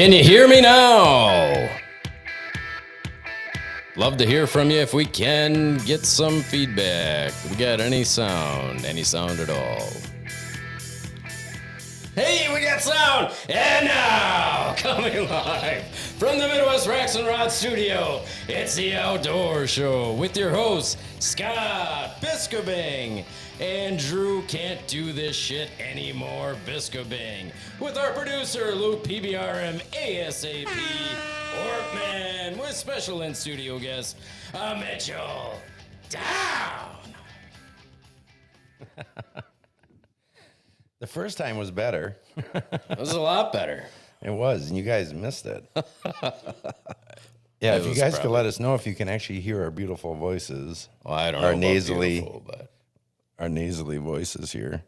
Can you hear me now? Love to hear from you if we can get some feedback. We got any sound at all. Hey, we got sound! And now, coming live from the Midwest Racks and Rod studio, it's the Outdoor Show with your hosts, Scott Biscobing and Drew Can't Do This Shit Anymore Biscobing, with our producer, Luke PBRM ASAP Orkman, with special in-studio guest, Mitchell Daun. The first time was better. It was a lot better. It was, and you guys missed it. Yeah, if you guys could let us know if you can actually hear our beautiful voices. Well, I don't know our about nasally, beautiful, but our nasally voices here.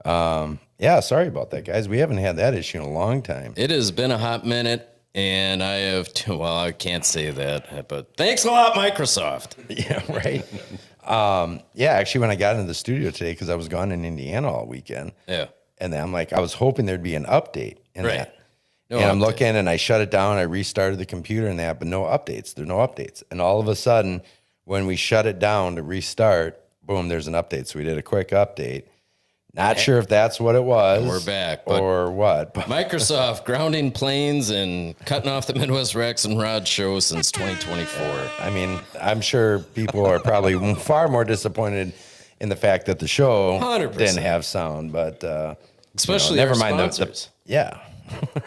Yeah, sorry about that, guys. We haven't had that issue in a long time. it has been a hot minute, and I have, well, I can't say that, but thanks a lot, Microsoft. Yeah, right. Yeah, actually, when I got into the studio today, because I was gone in Indiana all weekend, Yeah. and then I'm like, I was hoping there'd be an update in Right. that. No And I'm update. looking, and I shut it down. I restarted the computer and that, but no updates. There are no updates. And all of a sudden, when we shut it down to restart, boom, there's an update. So we did a quick update. Not sure if that's what it was. We're back, but or what. But Microsoft grounding planes and cutting off the Midwest Rex and Rod show since 2024. I mean, I'm sure people are probably far more disappointed in the fact that the show 100%. didn't have sound. But Especially never our mind sponsors. yeah.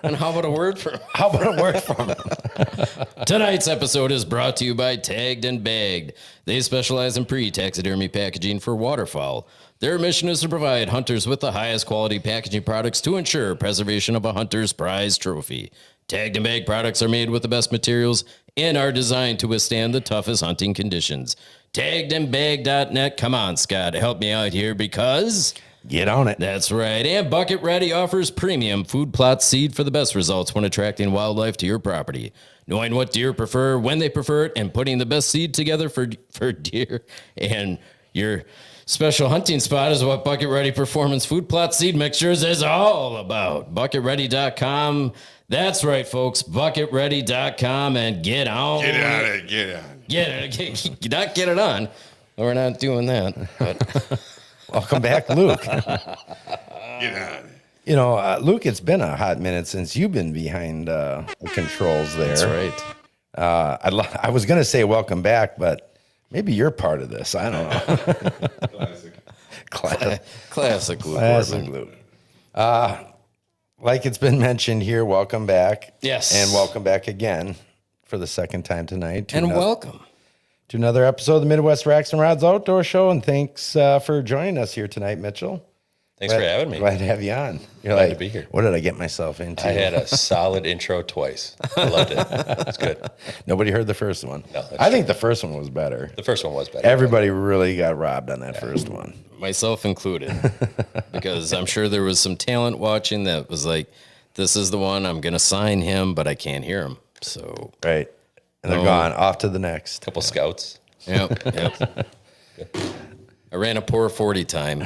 And how about a word from How about a word from it? Tonight's episode is brought to you by Tagged and Bagged. They specialize in pre-taxidermy packaging for waterfowl. Their mission is to provide hunters with the highest quality packaging products to ensure preservation of a hunter's prize trophy. Tagged and Bagged products are made with the best materials and are designed to withstand the toughest hunting conditions. Taggedandbagged.net. Come on, Scott, help me out here because Get on it. that's right. And Bucket Ready offers premium food plot seed for the best results when attracting wildlife to your property. Knowing what deer prefer, when they prefer it, and putting the best seed together for deer and your special hunting spot is what Bucket Ready Performance Food Plot Seed Mixtures is all about. BucketReady.com. That's right, folks. BucketReady.com and get on. Get on it, get on it. Not get it on. We're not doing that. But Welcome back, Luke. Get on it. You know, Luke, it's been a hot minute since you've been behind the controls there. that's right. I was going to say welcome back, but maybe you're part of this. I don't know. Classic. Classic Luke Classic Orban. Luke. Like it's been mentioned here, welcome back. Yes. And welcome back again for the second time tonight. And welcome. to another episode of the Midwest Racks and Rods Outdoor Show. And thanks for joining us here tonight, Mitchell. Thanks for having me. Glad to have you on. You're Glad like, to be here. What did I get myself into? I had a solid intro twice. I loved it. It's good. Nobody heard the first one. No, that's I think the first one was better. The first one was better. Everybody really got robbed on that first one. Myself included, because I'm sure there was some talent watching that was like, this is the one, I'm going to sign him, but I can't hear him. So, Right. And they're gone. Off to the next. Couple scouts. yep. I ran a poor 40 time,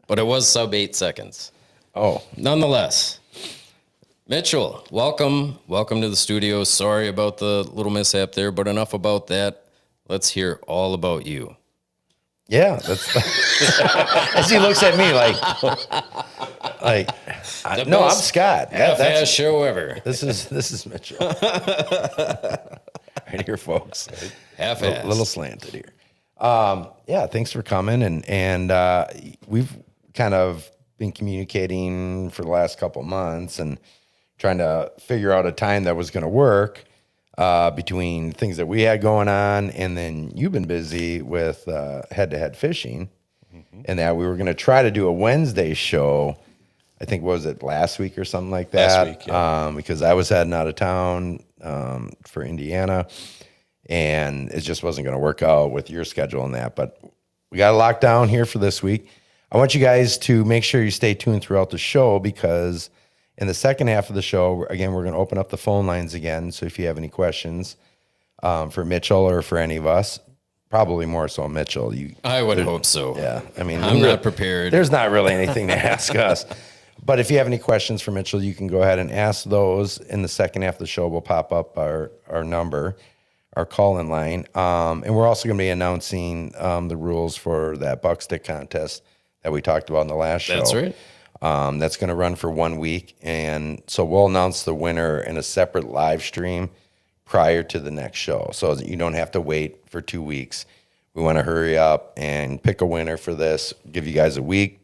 but it was sub 8 seconds. Oh, Nonetheless, Mitchell, welcome. Welcome to the studio. Sorry about the little mishap there, but enough about that. Let's hear all about you. yeah. That's as he looks at me like no, I'm best Scott. Half-ass show ever. This is Mitchell. Right here, folks. Half-ass. A little slanted here. Yeah, thanks for coming. And we've kind of been communicating for the last couple months and trying to figure out a time that was going to work between things that we had going on. And then you've been busy with head-to-head fishing. Mm-hmm. And that we were going to try to do a Wednesday show. I think, was it last week or something like that? Last week, yeah. Because I was heading out of town for Indiana. And it just wasn't going to work out with your schedule and that. But we got it locked down here for this week. I want you guys to make sure you stay tuned throughout the show, because in the second half of the show, again, we're going to open up the phone lines again. So if you have any questions for Mitchell or for any of us, probably more so Mitchell. I would hope so. Yeah. I mean, I'm not prepared. There's not really anything to ask us. But if you have any questions for Mitchell, you can go ahead and ask those. In the second half of the show, we'll pop up our number, our call-in line. And we're also going to be announcing the rules for that buck stick contest that we talked about in the last show. That's right. That's going to run for 1 week. And so we'll announce the winner in a separate live stream prior to the next show, so that you don't have to wait for 2 weeks. We want to hurry up and pick a winner for this, give you guys a week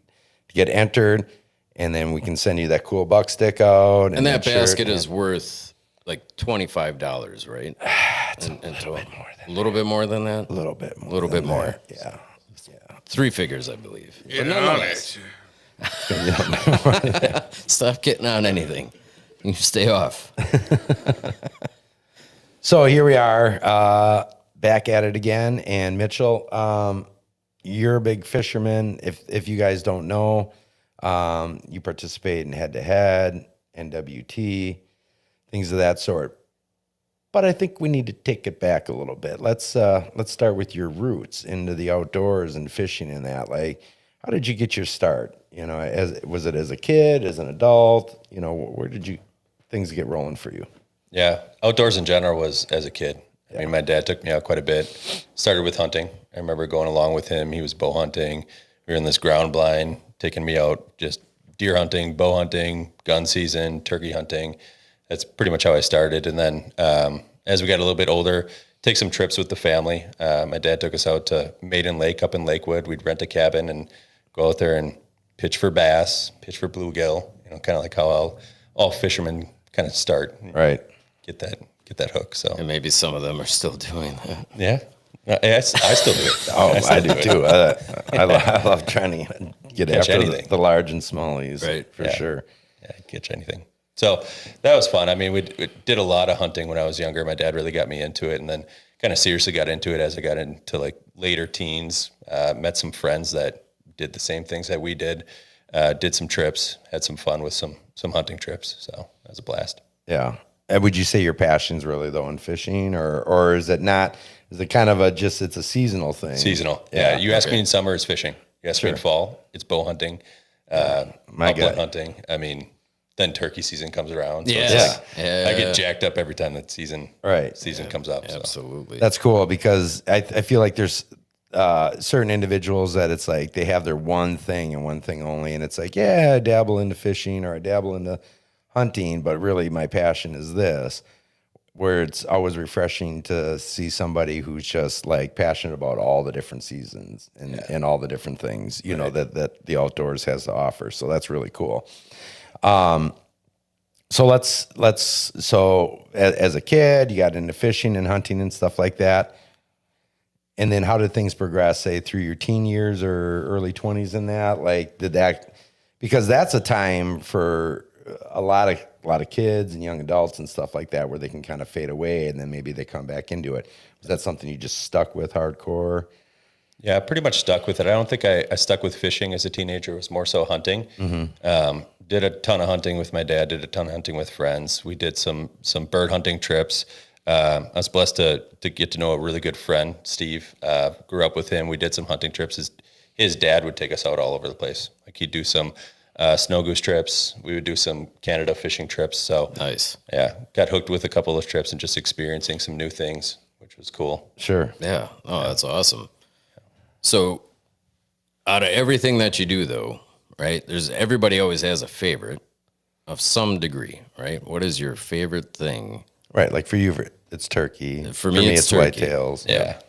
to get entered, and then we can send you that cool buck stick out. And that basket is worth like $25, right? A little bit more than that? A little bit more. A little bit more. Yeah. 3 figures, I believe. Get But on nonetheless, it. stop getting on anything. You stay off. So here we are, back at it again. And Mitchell, you're a big fisherman. If you guys don't know, you participate in head-to-head, NWT, things of that sort. But I think we need to take it back a little bit. Let's start with your roots into the outdoors and fishing and that. Like, how did you get your start? You know, was it as a kid, as an adult? You know, where did things get rolling for you? Yeah, outdoors in general was as a kid. I mean, my dad took me out quite a bit. Started with hunting. I remember going along with him. He was bow hunting. We were in this ground blind, taking me out, just deer hunting, bow hunting, gun season, turkey hunting. That's pretty much how I started. And then as we got a little bit older, take some trips with the family. My dad took us out to Maiden Lake up in Lakewood. We'd rent a cabin and go out there and pitch for bass, pitch for bluegill, you know, kind of like how all fishermen kind of start. Right. Get that hook. So And maybe some of them are still doing that. yeah, I still do it. Oh, I do too. I love trying to get Catch after anything. the large and smallies, Right. for sure. Yeah, I'd catch anything. So that was fun. I mean, we did a lot of hunting when I was younger. My dad really got me into it, and then kind of seriously got into it as I got into like later teens. Met some friends that did the same things that we did. Did some trips, had some fun with some hunting trips. So that was a blast. Yeah. And would you say your passion's really though in fishing, or is it not? Is it kind of it's a seasonal thing? Seasonal. Yeah. You ask me in summer, it's fishing. You ask me in fall, it's bow hunting, upland hunting. I mean, then turkey season comes around. So Yes. it's like, I get jacked up every time that season comes up. So. Absolutely. That's cool because I feel like there's certain individuals that it's like they have their one thing and one thing only, and it's like, yeah, I dabble into fishing or I dabble into hunting, but really my passion is this. Where it's always refreshing to see somebody who's just like passionate about all the different seasons and all the different things, you know, that the outdoors has to offer. So that's really cool. So as a kid, you got into fishing and hunting and stuff like that. And then how did things progress, say through your teen years or early 20s in that? Like, because that's a time for a lot of kids and young adults and stuff like that where they can kind of fade away and then maybe they come back into it. Was that something you just stuck with hardcore? Yeah, I pretty much stuck with it. I don't think I stuck with fishing as a teenager. It was more so hunting. Did a ton of hunting with my dad, did a ton of hunting with friends. We did some bird hunting trips. I was blessed to get to know a really good friend, Steve. Grew up with him. We did some hunting trips. His dad would take us out all over the place. Like he'd do some snow goose trips. We would do some Canada fishing trips. So Nice. yeah, got hooked with a couple of trips and just experiencing some new things, which was cool. Sure. Yeah. Oh, that's awesome. So out of everything that you do though, right? Everybody always has a favorite of some degree, right? What is your favorite thing? Right. Like for you, it's turkey. For me, it's turkey. whitetails. Yeah.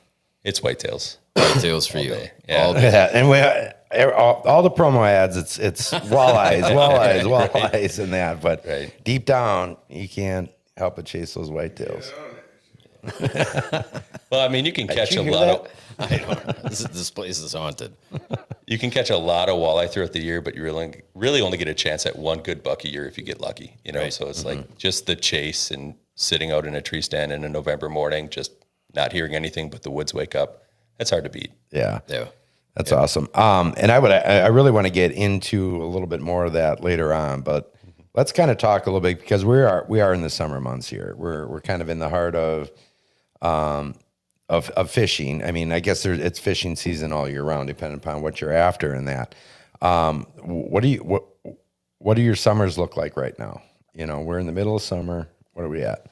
It's whitetails. Whitetails for you. Yeah. All day. Yeah, and all the promo ads, it's walleyes, and that. But deep down, you can't help but chase those whitetails. Well, I mean, you can catch you a hear lot of I don't. This place is haunted. You can catch a lot of walleye throughout the year, but you really only get a chance at one good buck a year if you get lucky. You know, so it's like just the chase and sitting out in a tree stand in a November morning, just not hearing anything but the woods wake up. That's hard to beat. Yeah. Yeah. That's awesome. And I really want to get into a little bit more of that later on, but let's kind of talk a little bit because we are in the summer months here. We're kind of in the heart of fishing. I mean, I guess it's fishing season all year round, depending upon what you're after and that. what do your summers look like right now? You know, we're in the middle of summer. What are we at?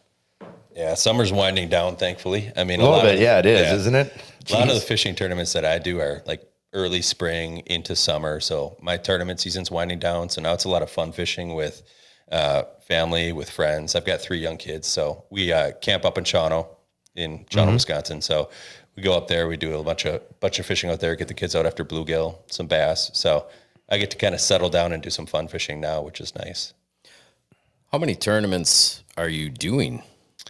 Yeah, summer's winding down, thankfully. I mean, A little bit. Yeah, it is, isn't it? A lot of the fishing tournaments that I do are like early spring into summer. So my tournament season's winding down. So now it's a lot of fun fishing with family, with friends. I've got 3 young kids. So we camp up in Shawano, Wisconsin. So we go up there, we do a bunch of fishing out there, get the kids out after bluegill, some bass. So I get to kind of settle down and do some fun fishing now, which is nice. How many tournaments are you doing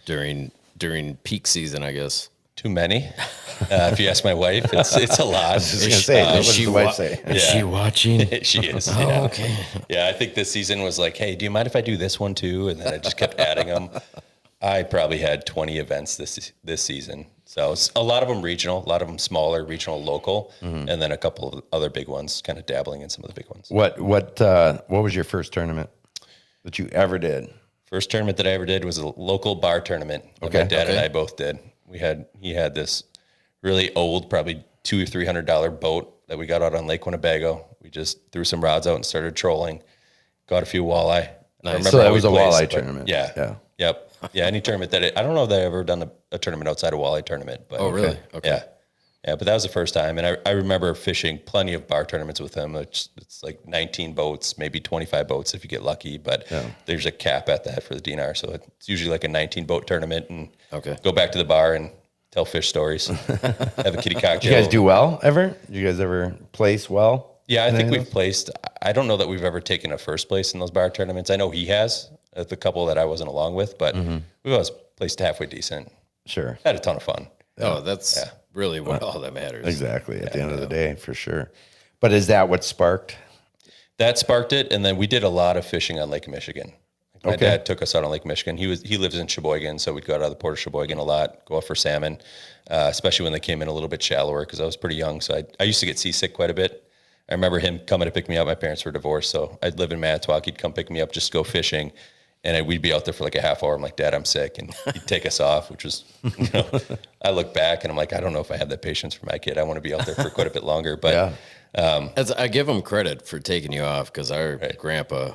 during peak season, I guess? Too many. If you ask my wife, it's a lot. I was just gonna say, what does the wife say? Is she watching? She is. Oh, okay. Yeah, I think this season was like, hey, do you mind if I do this one too? And then I just kept adding them. I probably had 20 events this season. So it's a lot of them regional, a lot of them smaller, regional, local, and then a couple of other big ones, kind of dabbling in some of the big ones. What was your first tournament that you ever did? First tournament that I ever did was a local bar tournament that my dad and I both did. He had this really old, probably $200 or $300 boat that we got out on Lake Winnebago. We just threw some rods out and started trolling, got a few walleye. Nice. So that was a walleye tournament. Yeah. Yep. Yeah. Any tournament I don't know if I've ever done a tournament outside a walleye tournament, but Oh, really? Okay. Yeah. Yeah, but that was the first time. And I remember fishing plenty of bar tournaments with him. It's like 19 boats, maybe 25 boats if you get lucky. But there's a cap at that for the DNR. So it's usually like a 19 boat tournament and go back to the bar and tell fish stories, have a kitty cocktail. Did you guys do well ever? Did you guys ever place well? Yeah, I think we've placed. I don't know that we've ever taken a first place in those bar tournaments. I know he has at the couple that I wasn't along with, but we've always placed halfway decent. Sure. Had a ton of fun. Oh, that's really what all that matters. Exactly. At the end of the day, for sure. But is that what sparked? That sparked it, and then we did a lot of fishing on Lake Michigan. My dad took us out on Lake Michigan. He lives in Sheboygan, so we'd go out of the port of Sheboygan a lot, go out for salmon, especially when they came in a little bit shallower because I was pretty young. So I used to get seasick quite a bit. I remember him coming to pick me up. My parents were divorced, so I'd live in Manitowoc. He'd come pick me up, just go fishing, and we'd be out there for like a half hour. I'm like, Dad, I'm sick, and he'd take us off, which was, I look back and I'm like, I don't know if I have that patience for my kid. I want to be out there for quite a bit longer, but As I give him credit for taking you off because our grandpa,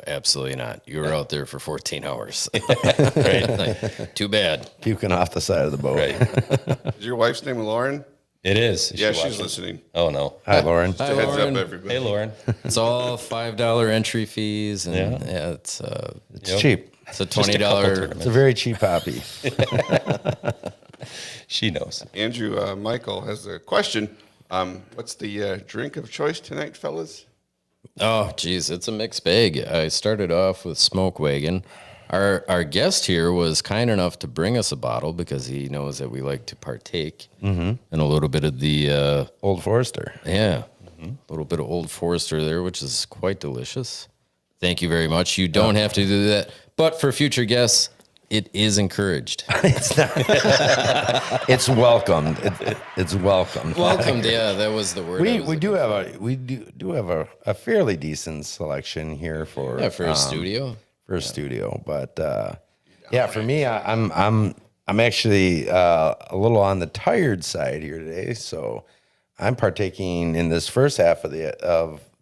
absolutely not. You were out there for 14 hours. Like, too bad. Puking off the side of the boat. Right. Is your wife's name Lauren? It is. Yeah, she's listening. Oh no. Hi, Lauren. Hi, Heads Lauren. up, everybody. Hey, Lauren. It's all $5 entry fees, and it's cheap. It's a Just a couple $20. tournaments. It's a very cheap hobby. She knows. Andrew Michael has a question. What's the drink of choice tonight, fellas? Oh, geez, it's a mixed bag. I started off with Smoke Wagon. Our guest here was kind enough to bring us a bottle because he knows that we like to partake in a little bit of the Old Forester. a little bit of Old Forester there, which is quite delicious. Thank you very much. You don't have to do that, but for future guests, it is encouraged. It's not. It's welcomed. It's welcomed. Welcomed, yeah, that was the word. We do have a fairly decent selection here for a studio. For a studio, but for me, I'm actually a little on the tired side here today, so I'm partaking in this first half of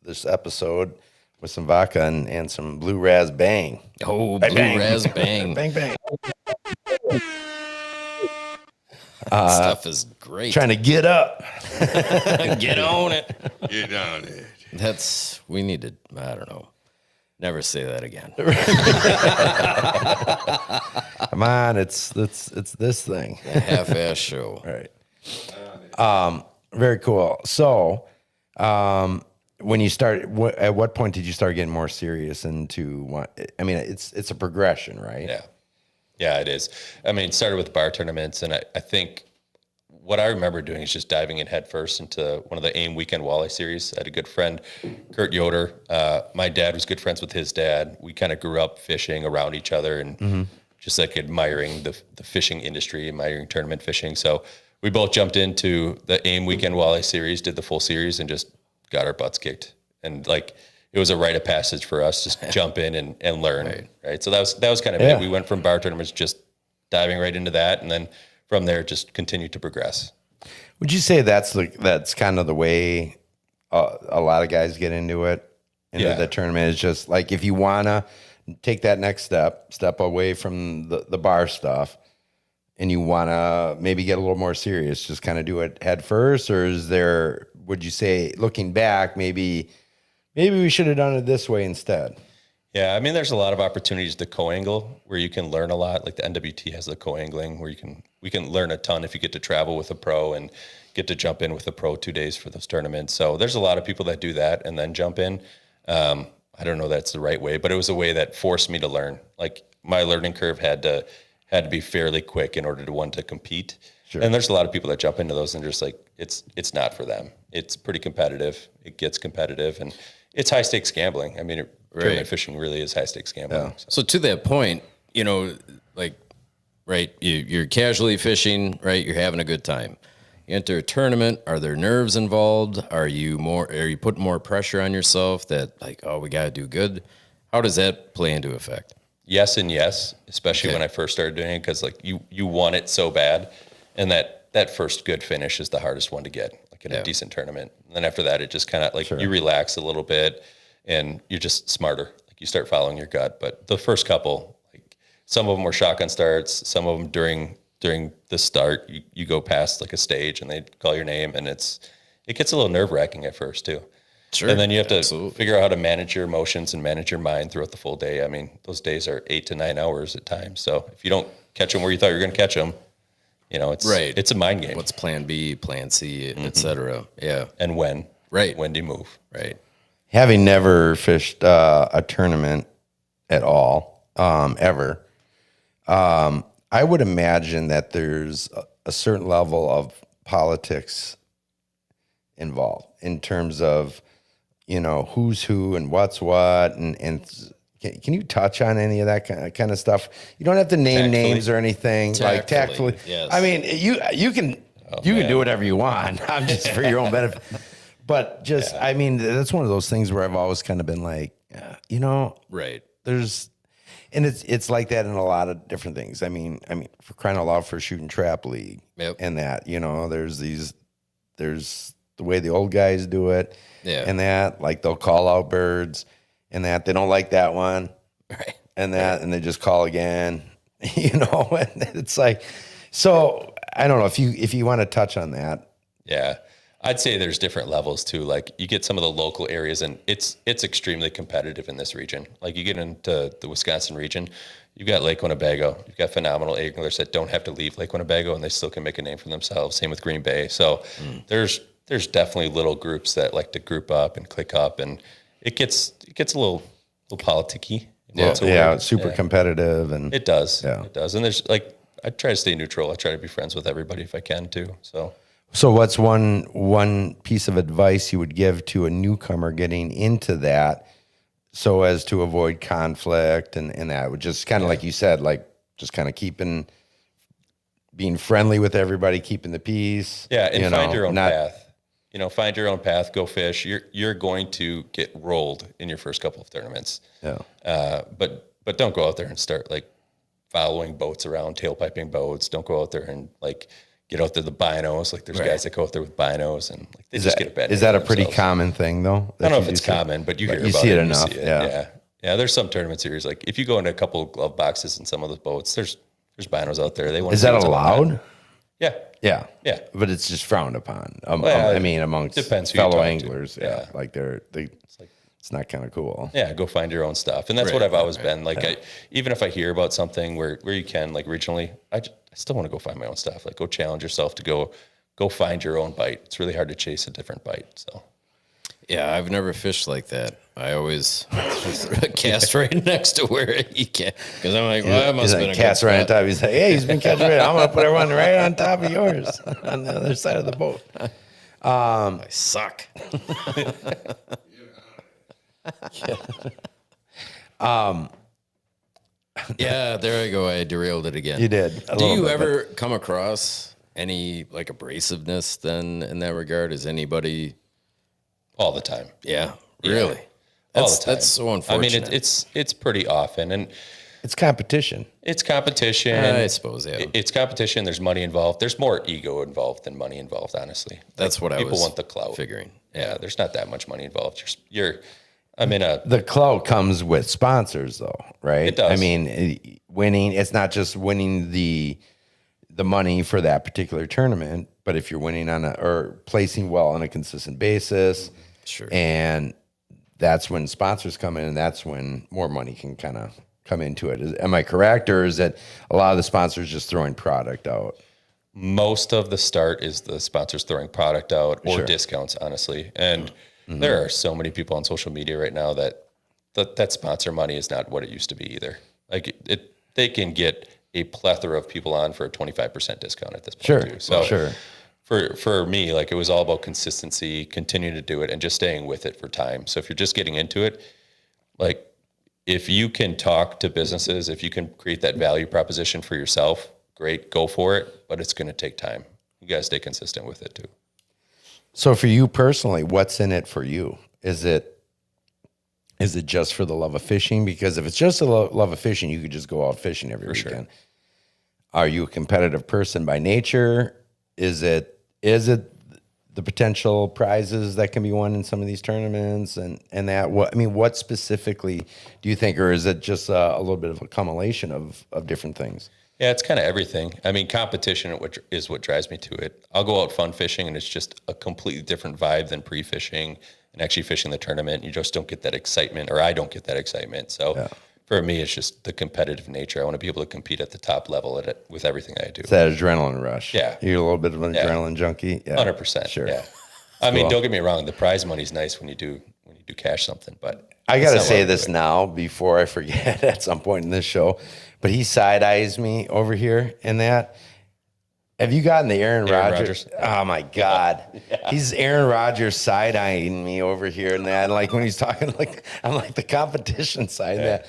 this episode with some vodka and some Blue Raz Bang. Oh, Bang, Blue bang. Raz Bang. Bang bang. Stuff is great. Trying to get up. Get on it. Get on it. We need to, I don't know. Never say that again. Come on, it's this thing. A half-ass show. Right. Very cool. So, when you start, at what point did you start getting more serious into what? I mean, it's a progression, right? Yeah, it is. I mean, it started with bar tournaments, and I think what I remember doing is just diving in headfirst into one of the AIM Weekend Walleye Series. I had a good friend, Kurt Yoder. My dad was good friends with his dad. We kind of grew up fishing around each other and just like admiring the fishing industry, admiring tournament fishing. So we both jumped into the AIM Weekend Walleye Series, did the full series, and just got our butts kicked. And like it was a rite of passage for us, just jump in and learn. Right. So that was kind of it. We went from bar tournaments just diving right into that, and then from there just continued to progress. Would you say that's kind of the way a lot of guys get into it into the tournament. It's just like if you wanna take that next step away from the bar stuff, and you wanna maybe get a little more serious, just kind of do it head first, or is there? Would you say, looking back, maybe we should have done it this way instead? Yeah, I mean, there's a lot of opportunities to co-angle where you can learn a lot. Like the NWT has the co-angling where we can learn a ton if you get to travel with a pro and get to jump in with a pro 2 days for those tournaments. So there's a lot of people that do that and then jump in. I don't know that's the right way, but it was a way that forced me to learn. Like my learning curve had to be fairly quick in order to compete. Sure. And there's a lot of people that jump into those and just like it's not for them. It's pretty competitive. It gets competitive and it's high stakes gambling. I mean, tournament fishing really is high stakes gambling. Yeah. So to that point, like, right, you're casually fishing, right? You're having a good time. You enter a tournament. Are there nerves involved? Are you putting more pressure on yourself that like, oh, we got to do good? How does that play into effect? Yes and yes, especially when I first started doing it, because like you want it so bad, and that first good finish is the hardest one to get, like in a decent tournament. And then after that, it just kind of like you relax a little bit, and you're just smarter. Like you start following your gut. But the first couple, like some of them were shotgun starts, some of them during the start, you go past like a stage and they call your name, and it gets a little nerve wracking at first too. Sure. And then you have to figure out how to manage your emotions and manage your mind throughout the full day. I mean, those days are 8 to 9 hours at times. So if you don't catch them where you thought you were going to catch them, it's a mind game. What's plan B, plan C, et cetera. Yeah. And when do you move? Right. Having never fished a tournament at all, ever, I would imagine that there's a certain level of politics involved in terms of, who's who and what's what, and can you touch on any of that kind of stuff? You don't have to name names or anything. Tactfully. Yes. I mean, you can do whatever you want. I'm just for your own benefit. But just, I mean, that's one of those things where I've always kind of been like, right. There's, and it's like that in a lot of different things. I mean, for crying out loud, for shoot and trap league, and that, there's the way the old guys do it, and that, like, they'll call out birds, and that they don't like that one, right, and that, and they just call again, and it's like, so I don't know if you want to touch on that. Yeah. I'd say there's different levels too. Like you get some of the local areas, and it's extremely competitive in this region. Like you get into the Wisconsin region, you've got Lake Winnebago. You've got phenomenal anglers that don't have to leave Lake Winnebago, and they still can make a name for themselves. Same with Green Bay. So there's definitely little groups that like to group up and click up, and it gets a little politicky. It's super competitive, and it does. Yeah. It does. And there's like, I try to stay neutral. I try to be friends with everybody if I can too. So what's one piece of advice you would give to a newcomer getting into that, so as to avoid conflict and that would just kind of like you said, like just kind of being friendly with everybody, keeping the peace. Yeah, and find your own path. Find your own path. Go fish. You're going to get rolled in your first couple of tournaments. Yeah. But don't go out there and start like following boats around, tailpiping boats. Don't go out there and like get out there the binos. Like there's guys that go out there with binos and like they just get a bad. Is that a pretty common thing though? I don't know if it's common, but you hear about it. You see it enough. Yeah. There's some tournament series. Like if you go into a couple of glove boxes in some of the boats, there's binos out there. They want. Is that allowed? Yeah. Yeah. Yeah. But it's just frowned upon. Amongst fellow anglers. Yeah. Like it's not kind of cool. Yeah. Go find your own stuff. And that's what I've always been. Like even if I hear about something where you can, like regionally, I still want to go find my own stuff. Like go challenge yourself to go find your own bite. It's really hard to chase a different bite. So. Yeah, I've never fished like that. I always cast right next to where he can, because I'm like, well, that must have been a cast right on top. He's like, hey, he's been catching right. I'm gonna put everyone right on top of yours on the other side of the boat. I suck. Yeah, there I go. I derailed it again. You did. Do you ever come across any like abrasiveness then in that regard? Is anybody? All the time. Yeah, really. All the time. That's so unfortunate. I mean, it's pretty often, and it's competition. It's competition. I suppose, yeah. It's competition. There's money involved. There's more ego involved than money involved, honestly. That's what I was people want the clout. Figuring. Yeah, there's not that much money involved. I mean, the clout comes with sponsors, though, right? It does. I mean, winning. It's not just winning the money for that particular tournament, but if you're winning or placing well on a consistent basis, Sure. and that's when sponsors come in, and that's when more money can kind of come into it. Am I correct, or is it a lot of the sponsors just throwing product out? most of the start is the sponsors throwing product out or Sure. discounts, honestly. And there are so many people on social media right now that sponsor money is not what it used to be either. Like they can get a plethora of people on for a 25% discount at this point Sure. too. So Sure. for me, like it was all about consistency, continuing to do it and just staying with it for time. So if you're just getting into it, like if you can talk to businesses, if you can create that value proposition for yourself, great, go for it, but it's going to take time. You got to stay consistent with it too. So for you personally, what's in it for you? Is it just for the love of fishing? Because if it's just the love of fishing, you could just go out fishing every weekend. sure. Are you a competitive person by nature? Is it the potential prizes that can be won in some of these tournaments and that? What specifically do you think, or is it just a little bit of a culmination of different things? Yeah, it's kind of everything. I mean, competition is what drives me to it. I'll go out fun fishing, and it's just a completely different vibe than pre-fishing and actually fishing the tournament. You just don't get that excitement, or I don't get that excitement. So for me, it's just the competitive nature. I want to be able to compete at the top level at it with everything I do. It's that adrenaline rush. Yeah. You're a little bit of an adrenaline junkie. Yeah. 100%. Sure. Yeah. I mean, don't get me wrong. The prize money's nice when you do cash something, but I got to say this this now before I forget at some point in this show, but he side eyes me over here in that. Have you gotten the Aaron Rodgers? Oh my God. He's Aaron Rodgers side eyeing me over here and that. Like when he's talking, like I'm like the competition side. That.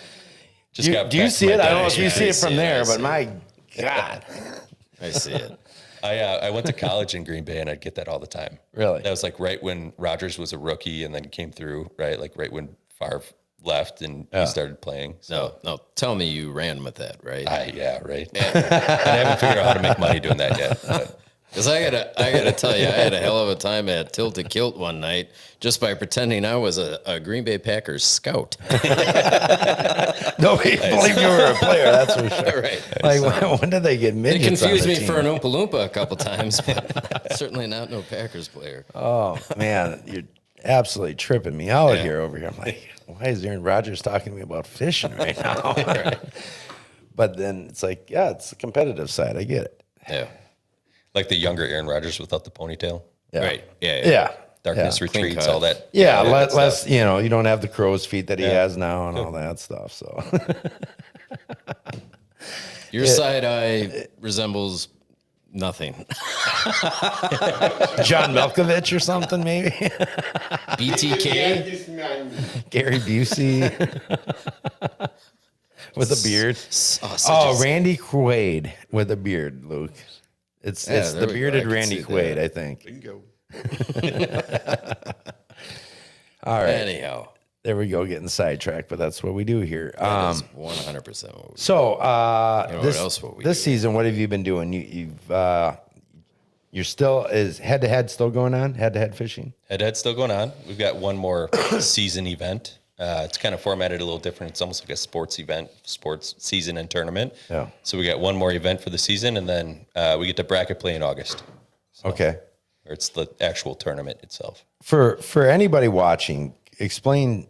Do you see it? I don't know if you see it from there, but my God. I see it. I went to college in Green Bay, and I'd get that all the time. Really? That was like right when Rodgers was a rookie and then came through, right? Like right when Favre left and he started playing. So, No, tell me you ran with that, right? yeah, right. And I haven't figured out how to make money doing that yet. But. Because I gotta tell you, I had a hell of a time at Tilted Kilt one night just by pretending I was a Green Bay Packers scout. Nobody believed you were a player. That's for sure. Right. Like when did they get They midgets? confused on the me team? for an Oompa Loompa a couple times, but certainly not no Packers player. Oh man, you're absolutely tripping me out here over here. I'm like, why is Aaron Rodgers talking to me about fishing right now? But then it's like, yeah, it's the competitive side. I get it. Yeah. Like the younger Aaron Rodgers without the ponytail. Yeah. Right. Yeah. Yeah. Darkness Yeah. retreats, cut. all that. Yeah, all that less, stuff. you don't have the crow's feet that he has now and all that stuff. So Your side eye resembles nothing. John Malkovich or something, maybe. BTK. Gary Busey with a beard. Sausages. Randy Quaid with a beard, Luke. It's Yeah, the there we go. bearded I can Randy see Quaid, that. I think. Bingo. All right, Anyhow, there we go, getting sidetracked, but that's what we do here. that is 100% what we do. So what this else will we this do? season, what have you been doing? You're still is head to head still going on? Head to head fishing? Head-to-head's still going on. We've got one more season event. It's kind of formatted a little different. It's almost like a sports event, sports season and tournament. Yeah. So we got one more event for the season, and then we get to bracket play in August. Okay. Or it's the actual tournament itself. For anybody watching, explain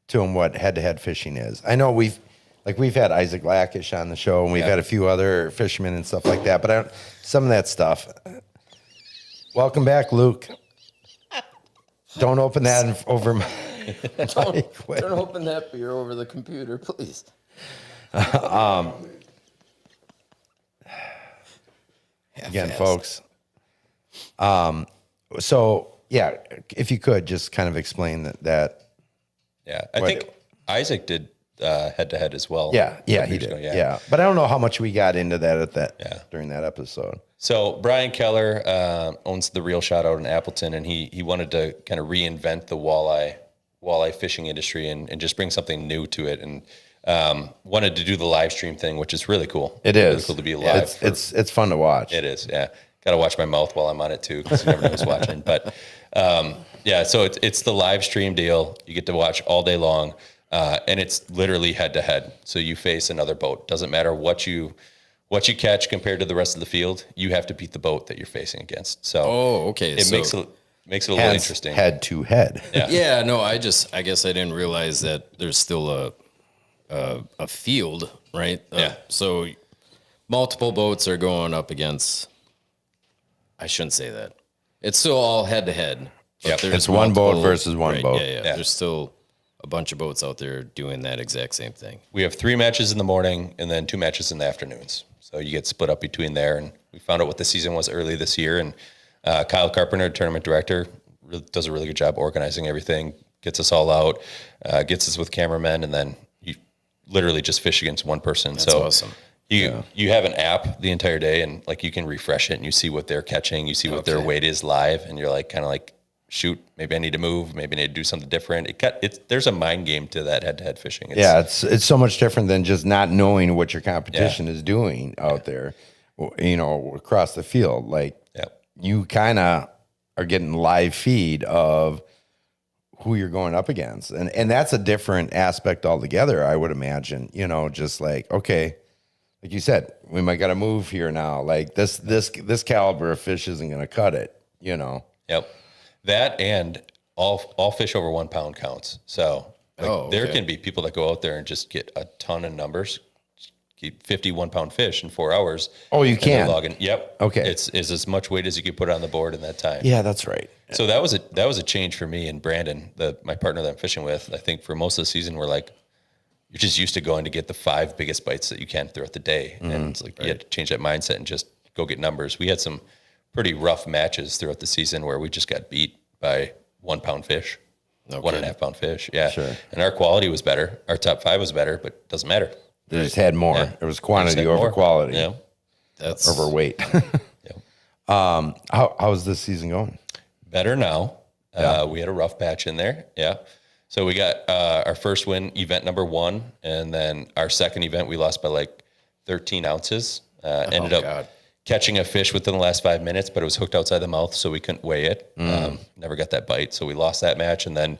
to them what head to head fishing is. I know we've had Isaac Lackish on the show, and we've had a few other fishermen and stuff like that. But some of that stuff. Welcome back, Luke. Don't open that over my. Don't open that beer over the computer, please. Again, folks. So yeah, if you could just kind of explain that. Yeah, I think Isaac did head-to-head as well. Yeah, he years did. ago, Yeah, but I don't know how much we got into that during that episode. So Brian Keller owns the Reel Shot out in Appleton, and he wanted to kind of reinvent the walleye fishing industry and just bring something new to it, and wanted to do the live stream thing, which is really cool. It Really is cool to be live. It's fun to watch. It is, yeah. Got to watch my mouth while I'm on it too, because you never know who's watching. But yeah, so it's the live stream deal. You get to watch all day long, and it's literally head to head. So you face another boat. Doesn't matter what you catch compared to the rest of the field. You have to beat the boat that you're facing against. So okay. it makes it a little interesting. Head to head. Yeah. No, I guess I didn't realize that there's still a field, right? Yeah. So multiple boats are going up against. I shouldn't say that. It's still all head to head. Yep. It's one boat versus one boat. Yeah. There's still a bunch of boats out there doing that exact same thing. We have 3 matches in the morning and then 2 matches in the afternoons. So you get split up between there. And we found out what the season was early this year. And Kyle Carpenter, tournament director, does a really good job organizing everything, gets us all out, gets us with cameramen, and then you literally just fish against one person. That's awesome. You have an app the entire day, and like you can refresh it and you see what they're catching, you see what their weight is live, and you're like kind of like, shoot, maybe I need to move, maybe I need to do something different. There's a mind game to that head-to-head fishing. It's so much different than just not knowing what your competition is doing out there, across the field. Like you kind of are getting live feed of who you're going up against, and that's a different aspect altogether, I would imagine. Just like, okay, like you said, we might got to move here now. Like this caliber of fish isn't going to cut it. Yep. That and all fish over 1 pound counts. So there can be people that go out there and just get a ton of numbers, keep 51 pound fish in 4 hours. Oh, you can. Logging. Yep. Okay. It's as much weight as you could put on the board in that time. Yeah, that's right. So that was a change for me and Brandon, my partner that I'm fishing with. I think for most of the season, we're like, you're just used to going to get the 5 biggest bites that you can throughout the day. And it's like, you had to change that mindset and just go get numbers. We had some pretty rough matches throughout the season where we just got beat by 1 pound fish, 1.5 pound fish. Yeah. Sure. And our quality was better. Our top 5 was better, but it doesn't matter. They just had more. Yeah. It was quantity over quality. Yeah. That's overweight. How's this season going? Better now. We had a rough patch in there. Yeah. So we got our first win, event number 1, and then our second event, we lost by like 13 ounces. Ended up catching a fish within the last 5 minutes, but it was hooked outside the mouth, so we couldn't weigh it. Never got that bite, so we lost that match, and then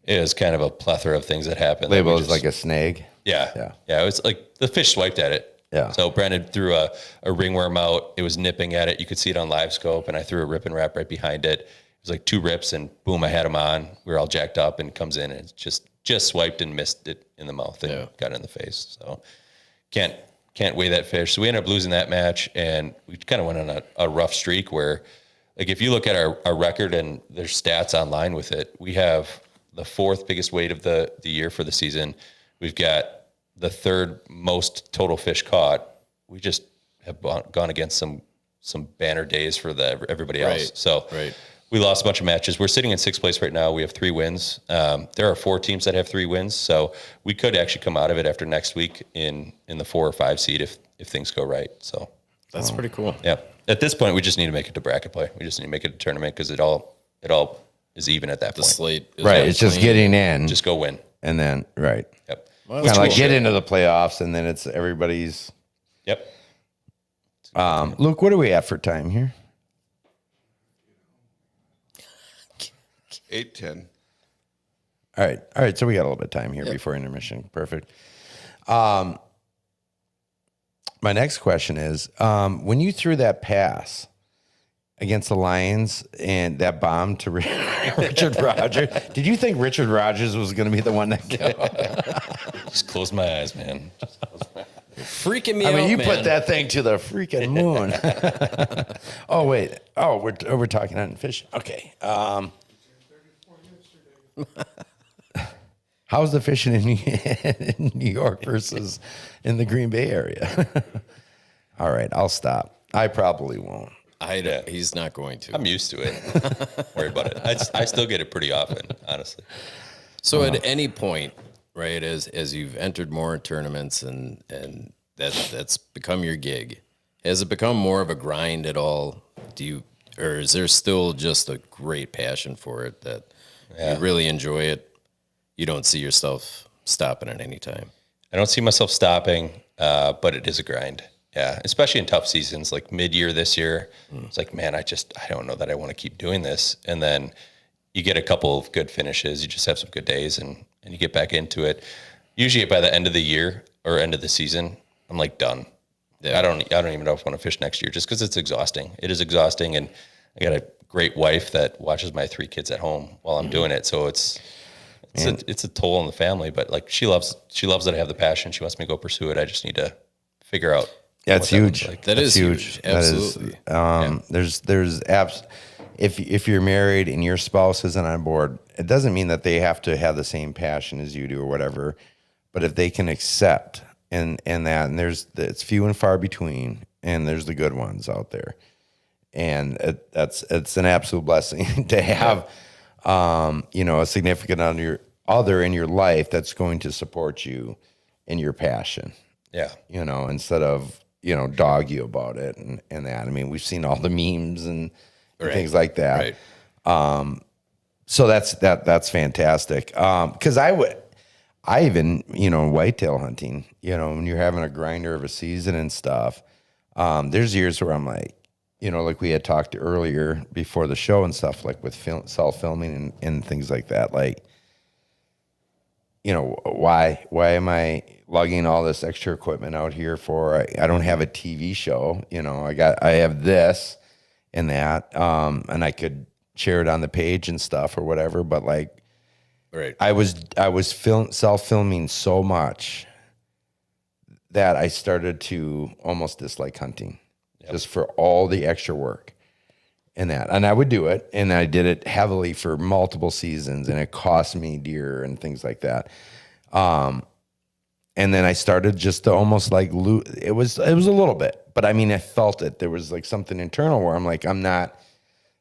it was kind of a plethora of things that happened. Labeled as like a snag? Yeah. It was like the fish swiped at it. Yeah. So Brandon threw a ringworm out. It was nipping at it. You could see it on live scope, and I threw a rip and wrap right behind it. It was like 2 rips, and boom, I had him on. We were all jacked up, and it comes in, and it just swiped and missed it in the mouth and got it in the face. So can't weigh that fish. So we ended up losing that match, and we kind of went on a rough streak where, like, if you look at our record and there's stats online with it, we have the 4th biggest weight of the year for the season. We've got the 3rd most total fish caught. We just have gone against some banner days for everybody else. So we lost a bunch of matches. We're sitting in 6th place right now. We have 3 wins. There are 4 teams that have 3 wins, so we could actually come out of it after next week in the 4 or 5 seed if things go right. So that's pretty cool. Yeah. At this point, we just need to make it to bracket play. We just need to make it a tournament because it all is even at that point. The slate is It's just getting in. Just go win. And then, Yep. Well, kind of like get into the playoffs, and then it's everybody's. Yep. Luke, what are we at for time here? 8:10. All right. So we got a little bit of time here before intermission. Perfect. My next question is, when you threw that pass against the Lions and that bomb to Richard Rogers, did you think Richard Rogers was going to be the one that killed? Just close my eyes, man. Freaking me out, you man. put that thing to the freaking moon. Oh, wait. Oh, we're talking on fish. Okay. How's the fishing in New York versus in the Green Bay area? All right, I'll stop. I probably won't. He's not going to. I'm used to it. Don't worry about it. I still get it pretty often, honestly. So at any point, right, as you've entered more tournaments and that's become your gig, has it become more of a grind at all? Or is there still just a great passion for it that you really enjoy it? You don't see yourself stopping at any time. I don't see myself stopping, but it is a grind. Yeah, especially in tough seasons like mid-year this year. It's like, man, I don't know that I want to keep doing this. And then you get a couple of good finishes. You just have some good days, and you get back into it. Usually by the end of the year or end of the season, I'm like done. Yeah. I don't even know if I want to fish next year just because it's exhausting. It is exhausting, and I got a great wife that watches my 3 kids at home while I'm doing it. So it's a toll on the family, but like she loves that I have the passion. She wants me to go pursue it. I just need to figure out. Yeah, it's huge. That That's is huge. Absolutely. There's apps. If you're married and your spouse isn't on board, it doesn't mean that they have to have the same passion as you do or whatever. But if they can accept and it's few and far between, and there's the good ones out there, and it's an absolute blessing to have, a significant other in your life that's going to support you in your passion. Yeah, instead of dog you about it and that. I mean, we've seen all the memes and things like that. Right. So that's fantastic. Because I even whitetail hunting. When you're having a grinder of a season and stuff. There's years where I'm like, like we had talked earlier before the show and stuff, like with self-filming and things like that. Like, why am I lugging all this extra equipment out here for? I don't have a TV show. I have this and that, and I could share it on the page and stuff or whatever. But like, Right. I was self-filming so much that I started to almost dislike hunting, just for all the extra work and that. And I would do it, and I did it heavily for multiple seasons, and it cost me dear and things like that. And then I started just to almost like lose. It was a little bit, but I mean, I felt it. There was like something internal where I'm like,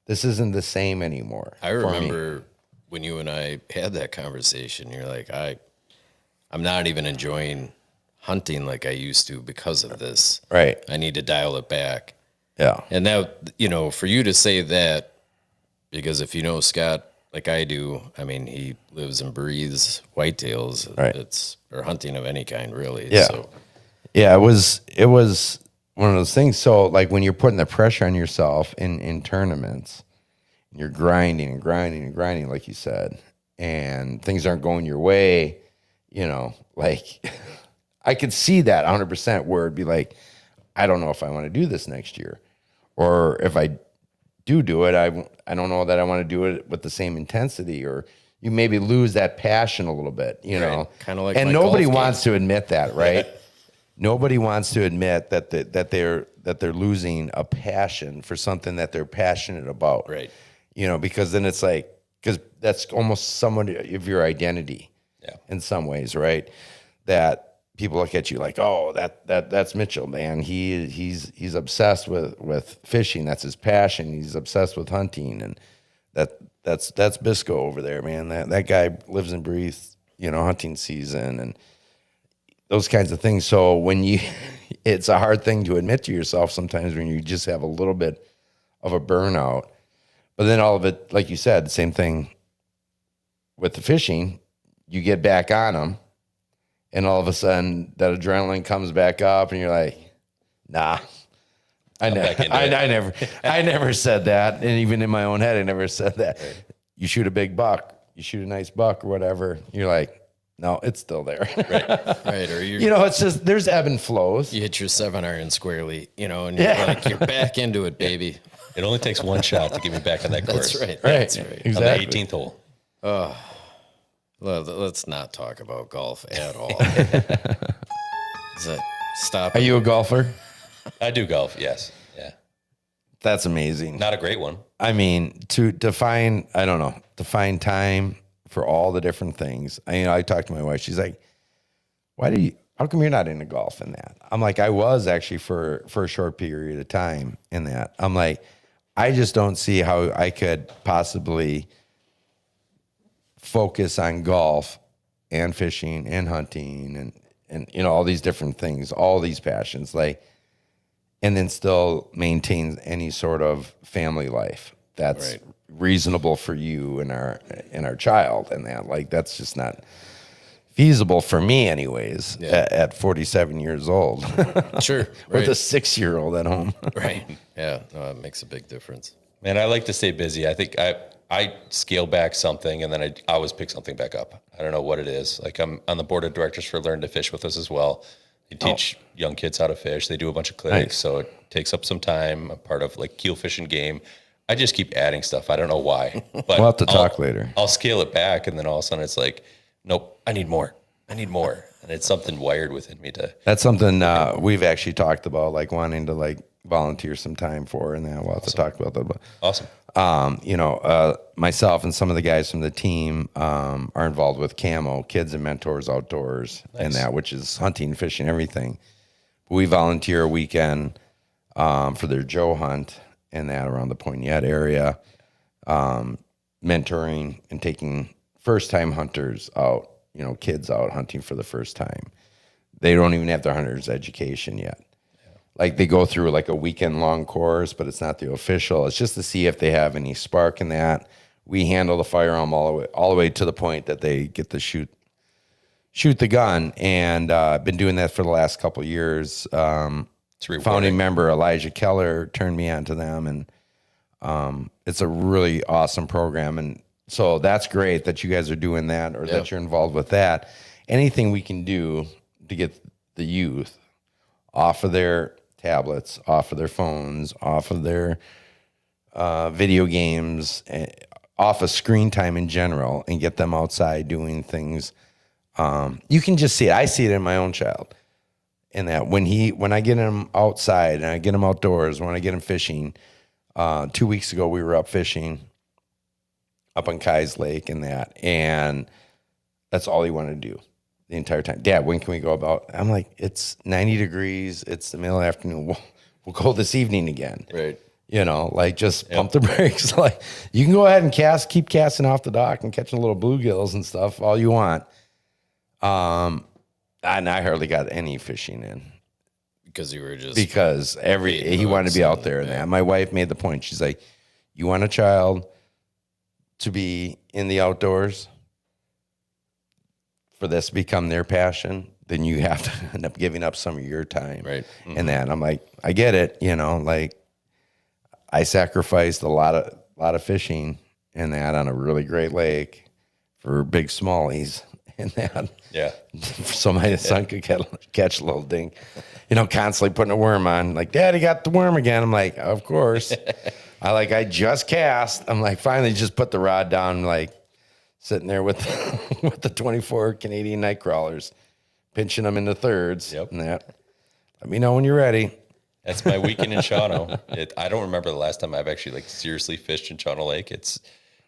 this isn't the same anymore. I remember when you and I had that conversation, you're like, I'm not even enjoying hunting like I used to because of this. Right. I need to dial it back. Yeah. And that, for you to say that, because if you know Scott like I do, I mean, he lives and breathes whitetails. Right. Or hunting of any kind, really. Yeah. So. Yeah, it was one of those things. So like when you're putting the pressure on yourself in tournaments, you're grinding and grinding and grinding, like you said, and things aren't going your way, like I could see that 100% where it'd be like, I don't know if I want to do this next year, or if I do it, I don't know that I want to do it with the same intensity, or you maybe lose that passion a little bit, Right. Kind of like, and nobody wants to admit that, right? Nobody wants to admit that they're losing a passion for something that they're passionate about, Right. Because then it's like, because that's almost somewhat of your identity, in some ways, right? That people look at you like, oh, that's Mitchell, man. He's obsessed with fishing. That's his passion. He's obsessed with hunting, and that's Bisco over there, man. That guy lives and breathes, hunting season and those kinds of things. So it's a hard thing to admit to yourself sometimes when you just have a little bit of a burnout. But then all of it, like you said, the same thing with the fishing. You get back on them, and all of a sudden that adrenaline comes back up, and you're like, nah. I never said that. And even in my own head, I never said that. Right. You shoot a big buck, you shoot a nice buck or whatever. You're like, no, it's still there. Right. Or it's just, there's ebb and flows. You hit your 7-iron squarely, and you're back into it, baby. It only takes one shot to get me back on that course. That's right. That's right. Exactly. On the 18th hole. Oh, let's not talk about golf at all. Stop. Are you a golfer? I do golf, yes. Yeah. That's amazing. Not a great one. I mean, to find time for all the different things. I talked to my wife. She's like, how come you're not into golf in that? I'm like, I was actually for a short period of time in that. I'm like, I just don't see how I could possibly focus on golf and fishing and hunting and all these different things, all these passions, like, and then still maintain any sort of family life that's reasonable for you and our child, and that, like, that's just not feasible for me anyways at 47 years old. Sure. With a 6-year-old at home. Right. Yeah. No, it makes a big difference. Man, I like to stay busy. I think I scale back something and then I always pick something back up. I don't know what it is. Like I'm on the board of directors for Learn to Fish with us as well. They teach young kids how to fish. They do a bunch of clinics, Nice. so it takes up some time. I'm part of like keel fishing game. I just keep adding stuff. I don't know why, but We'll have to talk later. I'll scale it back, and then all of a sudden it's like, nope, I need more. I need more, and it's something wired within me to. That's something we've actually talked about, like wanting to like volunteer some time for, and then we'll have to talk about that. But Awesome. myself and some of the guys from the team are involved with Camo, Kids and Mentors Outdoors, and that, which is hunting, fishing, everything. We volunteer a weekend for their Joe hunt and that around the Poignette area, mentoring and taking first-time hunters out, kids out hunting for the first time. They don't even have their hunter's education yet. Like they go through like a weekend long course, but it's not the official. It's just to see if they have any spark in that. We handle the firearm all the way to the point that they get to shoot the gun. And I've been doing that for the last couple of years. It's rewarding. Founding member Elijah Keller turned me on to them, and it's a really awesome program. And so that's great that you guys are doing that, or that you're involved with that. Anything we can do to get the youth off of their tablets, off of their phones, off of their video games, off of screen time in general, and get them outside doing things. You can just see it. I see it in my own child. And that when I get him outside and I get him outdoors, when I get him fishing, 2 weeks ago we were up fishing up on Kai's Lake and that's all he wanted to do the entire time. Dad, when can we go about? I'm like, it's 90 degrees. It's the middle of the afternoon. We'll go this evening again. Right. Like just pump the brakes. Like you can go ahead and keep casting off the dock and catching little bluegills and stuff all you want. And I hardly got any fishing in Because you were just because he wanted to be out there and that. My wife made the point. She's like, you want a child to be in the outdoors for this to become their passion, then you have to end up giving up some of your time. Right. And that I'm like, I get it, like I sacrificed a lot of fishing and that on a really great lake for big smallies and that. Yeah. So my son could catch a little dink, constantly putting a worm on. Like, Daddy got the worm again. I'm like, of course. I just cast. I'm like, finally just put the rod down, like sitting there with with the 24 Canadian night crawlers, pinching them into thirds. Yep. And that. Let me know when you're ready. That's my weekend in Shawano. I don't remember the last time I've actually seriously fished in Shawano Lake. It's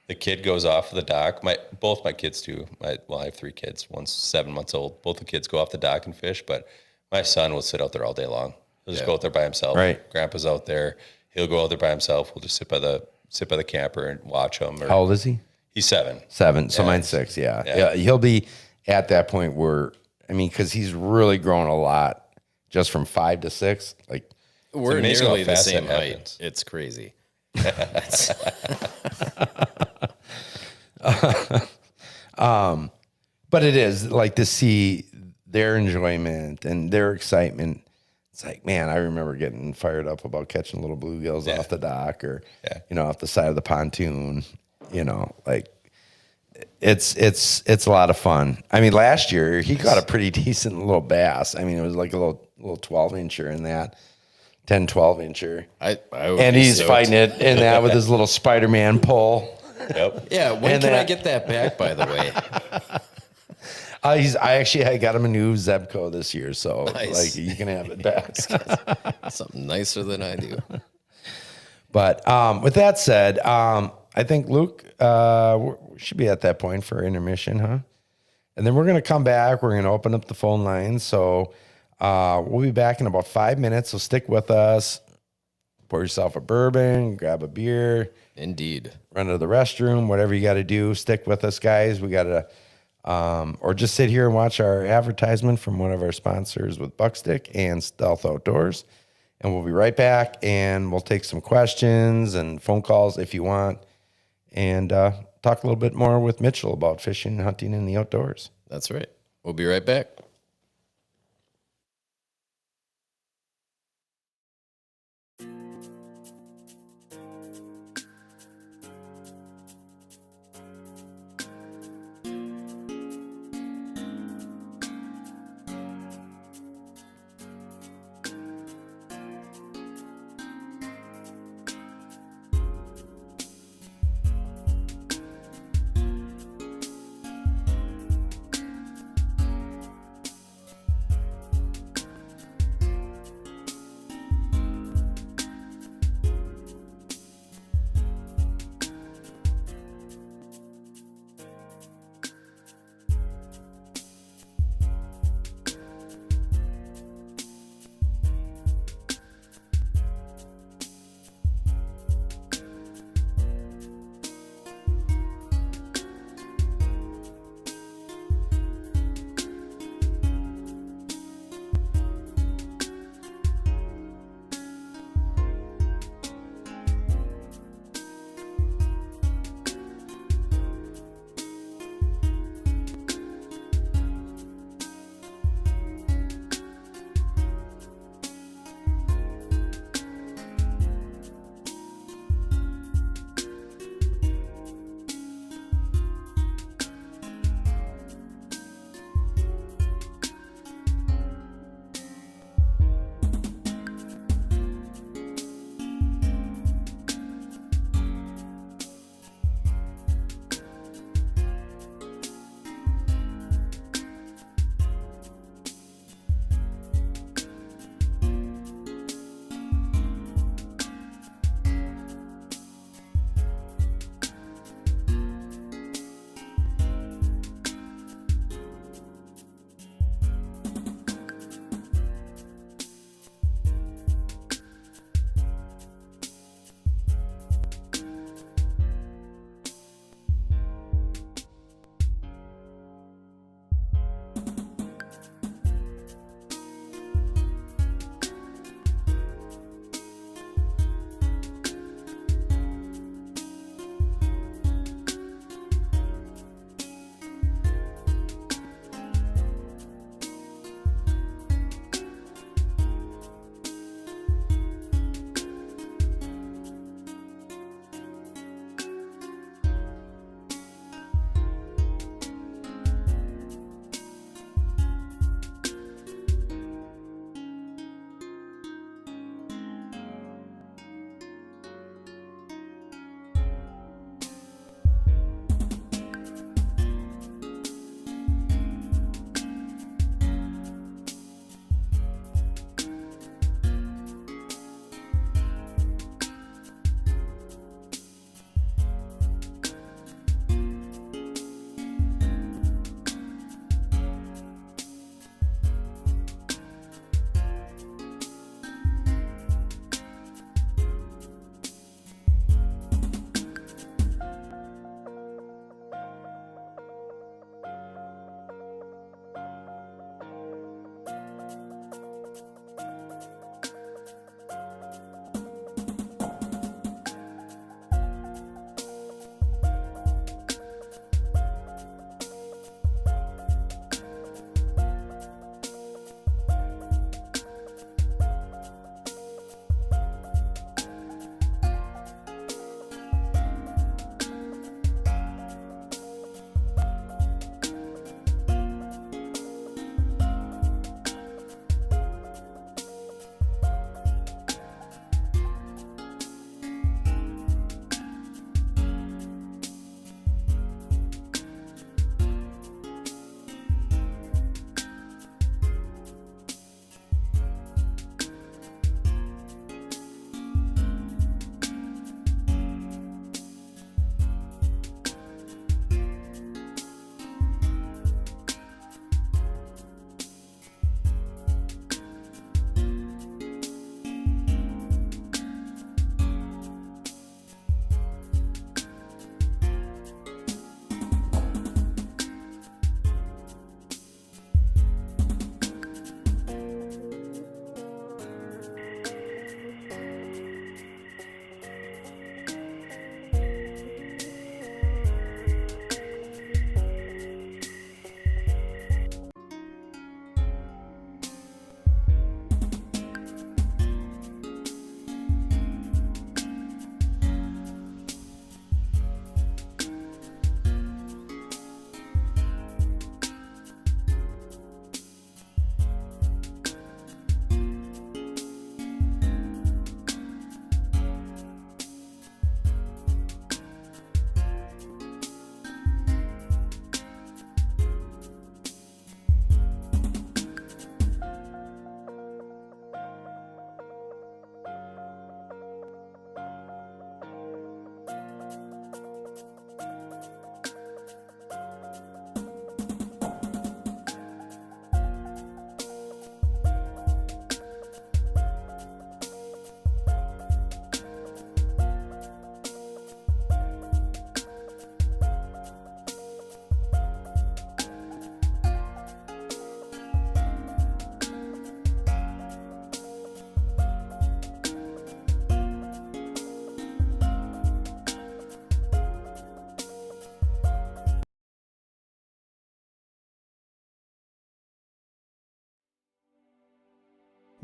the kid goes off the dock. Both my kids do. I have 3 kids. One's 7 months old. Both the kids go off the dock and fish, but my son will sit out there all day long. He'll just go out there by himself. Right. Grandpa's out there. He'll go out there by himself. We'll just sit by the camper and watch him. How old is he? He's 7. 7. So mine's 6. Yeah. He'll be at that point where, because he's really grown a lot just from 5 to 6. Like, we're amazing nearly how the fast same that height. happens. It's crazy. but it is like to see their enjoyment and their excitement. It's like, man, I remember getting fired up about catching little bluegills off the dock or, off the side of the pontoon, like it's a lot of fun. Last year he got a pretty decent little bass. It was like a little 12-incher in that 10, 12-incher. And he's stoked. fighting it in that with his little Spider-Man pole. Yep. Yeah, when And can I that- get that back, by the way? I got him a new Zebco this year, so Nice. you can have it back. Something nicer than I do. But with that said, I think Luke we should be at that point for intermission, huh? And then we're gonna come back. We're gonna open up the phone lines. So we'll be back in about 5 minutes. So stick with us. Pour yourself a bourbon, grab a beer, Indeed. run to the restroom, whatever you got to do. Stick with us, guys. We got to, or just sit here and watch our advertisement from one of our sponsors with Buckstick and Stealth Outdoors. And we'll be right back, and we'll take some questions and phone calls if you want, and talk a little bit more with Mitchell about fishing and hunting in the outdoors. That's right. We'll be right back.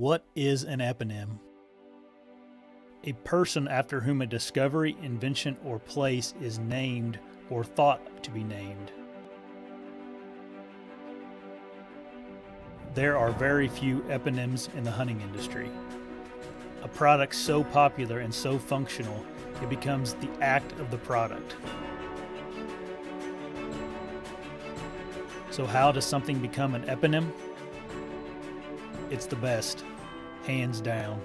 What is an eponym? A person after whom a discovery, invention, or place is named or thought to be named. There are very few eponyms in the hunting industry. A product so popular and so functional, it becomes the act of the product. So how does something become an eponym? It's the best, hands down.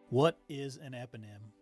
What is an eponym?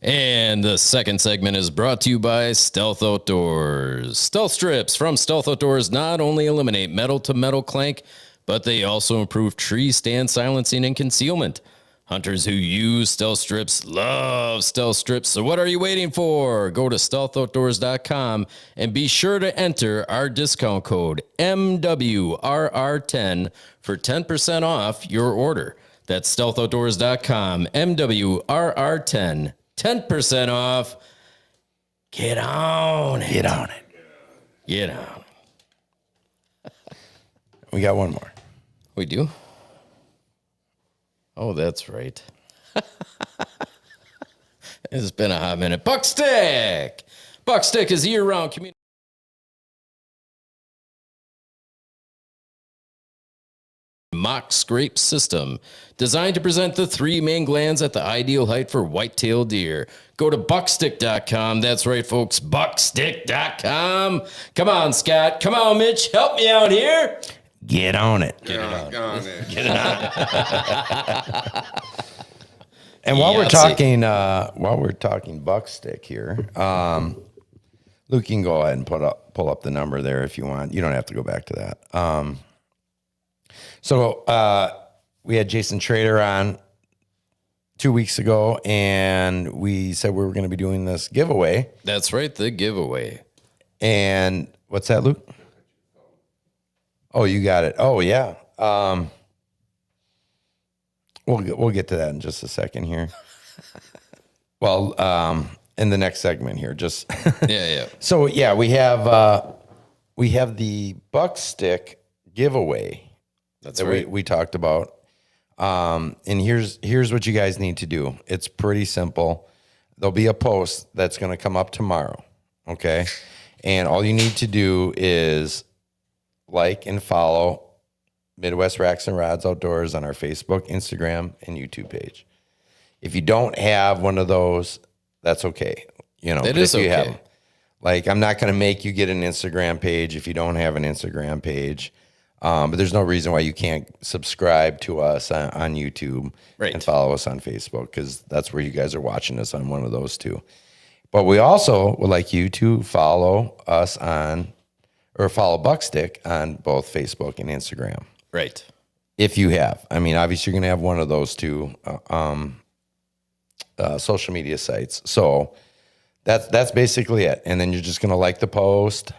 And the second segment is brought to you by Stealth Outdoors. Stealth strips from Stealth Outdoors not only eliminate metal-to-metal clank, but they also improve tree stand silencing and concealment. Hunters who use stealth strips love stealth strips, so what are you waiting for? Go to stealthoutdoors.com and be sure to enter our discount code MWRR10 for 10% off your order. That's stealthoutdoors.com, MWRR10, 10% off. Get on it. Get on it. Get on it. We got one more. We do? Oh, that's right. It's been a hot minute. Buckstick! Buckstick is year-round community. Mock scrape system designed to present the three main glands at the ideal height for white-tailed deer. Go to buckstick.com. That's right, folks. Buckstick.com. Come on, Scott. Come on, Mitch. Help me out here. Get on it. Get on it. And while we're Yahtzee. talking buck stick here, Luke, you can go ahead and pull up the number there if you want. You don't have to go back to that. So we had Jason Trader on 2 weeks ago, and we said we were going to be doing this giveaway. That's right, the giveaway. And what's that, Luke? Oh, you got it. Oh, yeah. We'll get to that in just a second here. Well, in the next segment here, just Yeah. so yeah, we have the buck stick giveaway That's that right. we talked about. And here's what you guys need to do. It's pretty simple. There'll be a post that's going to come up tomorrow. Okay. And all you need to do is like and follow Midwest Racks and Rods Outdoors on our Facebook, Instagram, and YouTube page. If you don't have one of those, that's okay. You know, It but is if you okay. have 'em. Like, I'm not going to make you get an Instagram page if you don't have an Instagram page. But there's no reason why you can't subscribe to us on YouTube Right. and follow us on Facebook, because that's where you guys are watching us on one of those two. But we also would like you to follow us follow Buckstick on both Facebook and Instagram. Right. If you have. I mean, obviously you're going to have one of those two social media sites. So that's basically it. And then you're just going to like the post,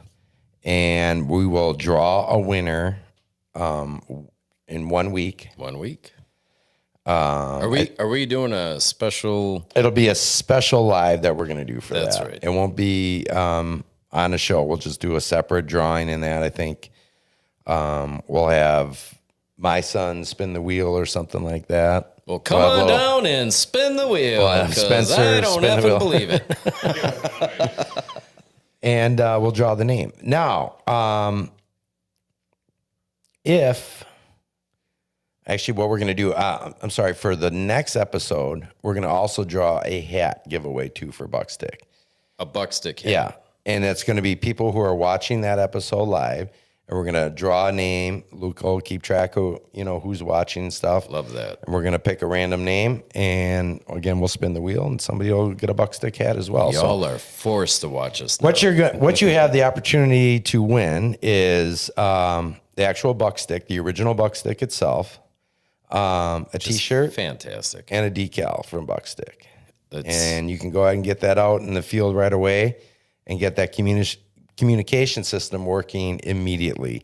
and we will draw a winner in 1 week. 1 week. Are we doing a special? It'll be a special live that we're going to do for That's that. right. It won't be on a show. We'll just do a separate drawing in that. I think we'll have my son spin the wheel or something like that. Well, come We'll have on a little- down and spin the wheel. We'll have 'cause Spencer I don't spin the effing wheel. believe it. And we'll draw the name. Now, what we're going to do, I'm sorry, for the next episode, we're going to also draw a hat giveaway too for Buckstick. A buckstick hit. Yeah. And it's going to be people who are watching that episode live, and we're going to draw a name. Luke will keep track of, who's watching stuff. Love that. And we're going to pick a random name, and again, we'll spin the wheel, and somebody will get a Buckstick hat as well. Y'all are forced to watch us now. What you have the opportunity to win is the actual Buckstick, the original Buckstick itself, a T-shirt, Fantastic. and a decal from Buckstick. That's- And you can go ahead and get that out in the field right away and get that communication system working immediately.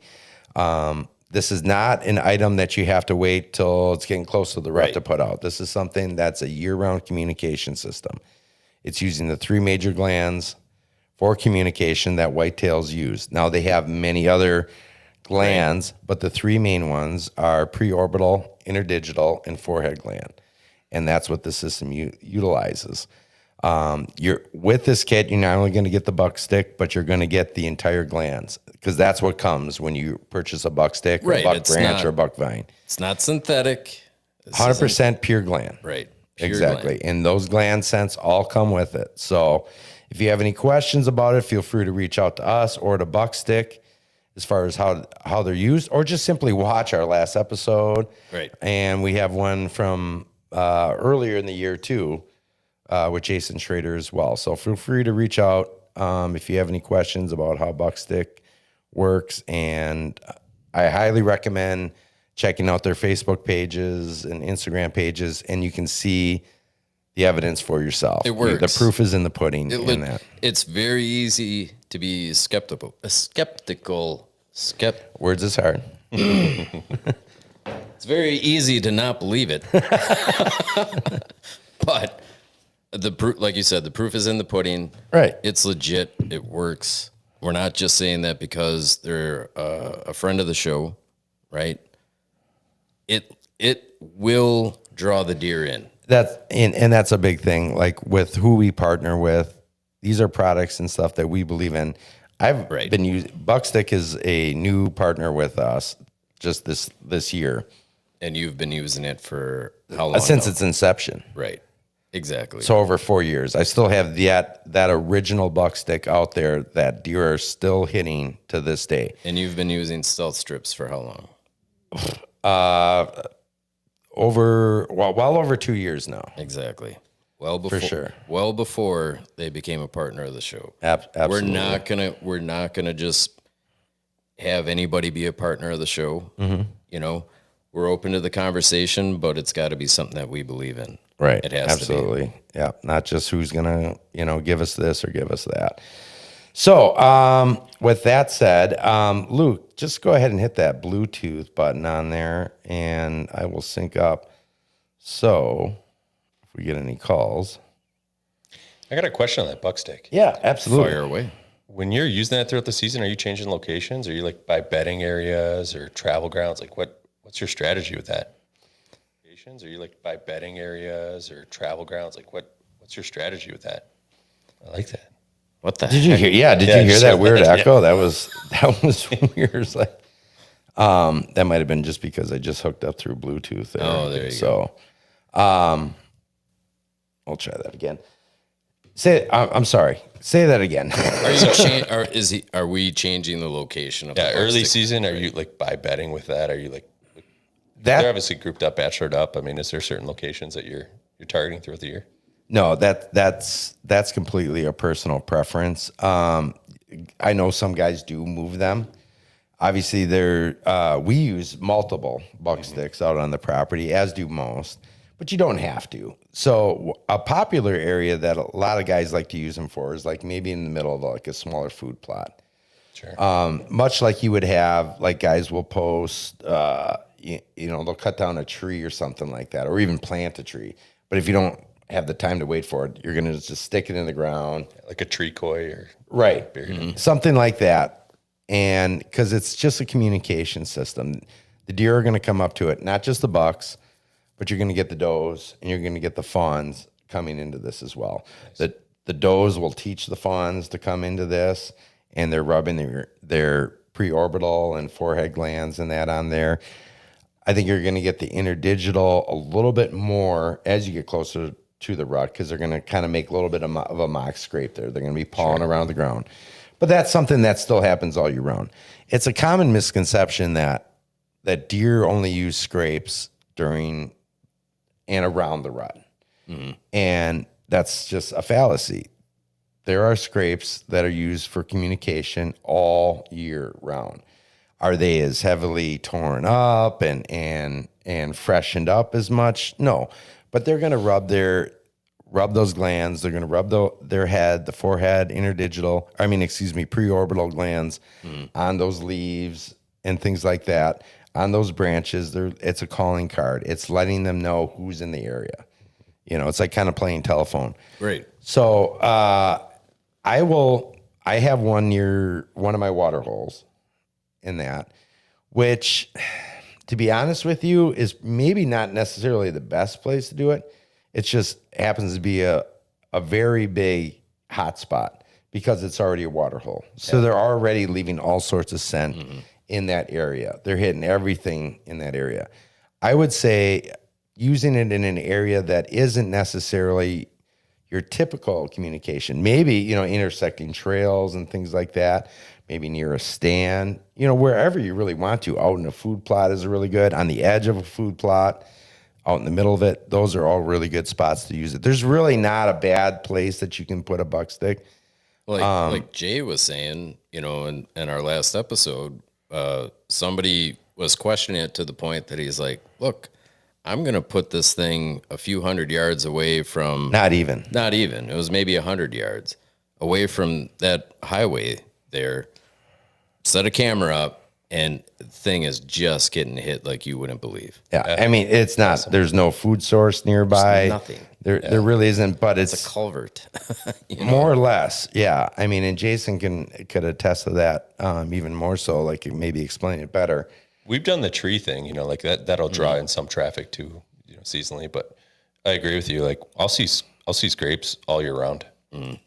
This is not an item that you have to wait till it's getting close to the rut Right. to put out. This is something that's a year-round communication system. It's using the three major glands for communication that whitetails use. Now they have many other glands, but the three main ones are preorbital, interdigital, and forehead gland. And that's what the system utilizes. You're with this kit, you're not only going to get the buck stick, but you're going to get the entire glands, because that's what comes when you purchase a buck stick, or a buck branch, or a buck vine. It's not synthetic. 100% pure gland. Right. Pure Exactly. gland. And those gland scents all come with it. So if you have any questions about it, feel free to reach out to us or to Buckstick as far as how they're used, or just simply watch our last episode. Right. And we have one from earlier in the year too, with Jason Schrader as well. So feel free to reach out if you have any questions about how Buckstick works. And I highly recommend checking out their Facebook pages and Instagram pages, and you can see the evidence for yourself. It works. The proof is in the pudding in that. It's very easy to be skeptical. Words is hard. It's very easy to not believe it. But the proof, like you said, the proof is in the pudding. Right. It's legit. It works. We're not just saying that because they're a friend of the show, right? It will draw the deer in. And that's a big thing. Like with who we partner with, these are products and stuff that we believe in. I've been using Buckstick is a new partner with us just this year. And you've been using it for how long? Since its inception. Right. Exactly. So over 4 years. I still have that original Buckstick out there that deer are still hitting to this day. And you've been using stealth strips for how long? Well over 2 years now. Exactly. Well before, for sure. Well before they became a partner of the show. Absolutely. We're not gonna just have anybody be a partner of the show. Mm-hmm. You know, we're open to the conversation, but it's got to be something that we believe in. Right. It has Absolutely. to be. Yeah. Not just who's gonna give us this or give us that. So, with that said, Luke, just go ahead and hit that Bluetooth button on there, and I will sync up. So, if we get any calls. I got a question on that buck stick. Yeah, absolutely. Fire away. When you're using that throughout the season, are you changing locations? Are you like by bedding areas or travel grounds? Like what's your strategy with that? Are you like by bedding areas or travel grounds? Like what's your strategy with that? I like that. What the Did you hear? Yeah, did you hear that weird echo? That was weird. It's like, that might have been just because I just hooked up through Bluetooth there. Oh, there you go. I'll try that again. I'm sorry. Say that again. Are we changing the location of the early stick? season? Are you like by bedding with that? Are you like that? They're obviously grouped up, bachelored up. I mean, is there certain locations that you're targeting throughout the year? No, that's completely a personal preference. I know some guys do move them. Obviously, we use multiple buck sticks out on the property, as do most, but you don't have to. So a popular area that a lot of guys like to use them for is like maybe in the middle of like a smaller food plot. Sure. Much like you would have, like guys will post, they'll cut down a tree or something like that, or even plant a tree. But if you don't have the time to wait for it, you're going to just stick it in the ground. Like a tree koi or right. Mm-hmm. Something like that. And because it's just a communication system, the deer are going to come up to it, not just the bucks, but you're going to get the does and you're going to get the fawns coming into this as well. Nice. The does will teach the fawns to come into this, and they're rubbing their preorbital and forehead glands and that on there. I think you're going to get the interdigital a little bit more as you get closer to the rut, because they're going to kind of make a little bit of a mock scrape there. They're going to be pawing around the ground. But that's something that still happens all year round. It's a common misconception that deer only use scrapes during and around the rut. Mm-hmm. And that's just a fallacy. There are scrapes that are used for communication all year round. Are they as heavily torn up and freshened up as much? No. But they're going to rub those glands. They're going to rub their head, the forehead, preorbital glands on those leaves and things like that, on those branches. It's a calling card. It's letting them know who's in the area. It's like kind of playing telephone. Right. So I will I have one near one of my water holes in that, which, to be honest with you, is maybe not necessarily the best place to do it. It just happens to be a very big hot spot because it's already a water hole. So they're already leaving all sorts of scent in that area. They're hitting everything in that area. I would say using it in an area that isn't necessarily your typical communication, maybe, intersecting trails and things like that, maybe near a stand, wherever you really want to. Out in a food plot is really good. On the edge of a food plot, out in the middle of it, those are all really good spots to use it. There's really not a bad place that you can put a buck stick. Like Jay was saying, in our last episode, somebody was questioning it to the point that he's like, look, I'm going to put this thing a few hundred yards away from... Not even. It was maybe 100 yards away from that highway there. Set a camera up, and the thing is just getting hit like you wouldn't believe. Yeah, I mean, it's not... Awesome. There's no food source nearby. There's nothing. There really isn't, but it's a culvert. More or less, yeah. I mean, and Jason could attest to that even more so, like maybe explain it better. We've done the tree thing, like that'll draw in some traffic too, seasonally. But I agree with you. Like I'll see scrapes all year round.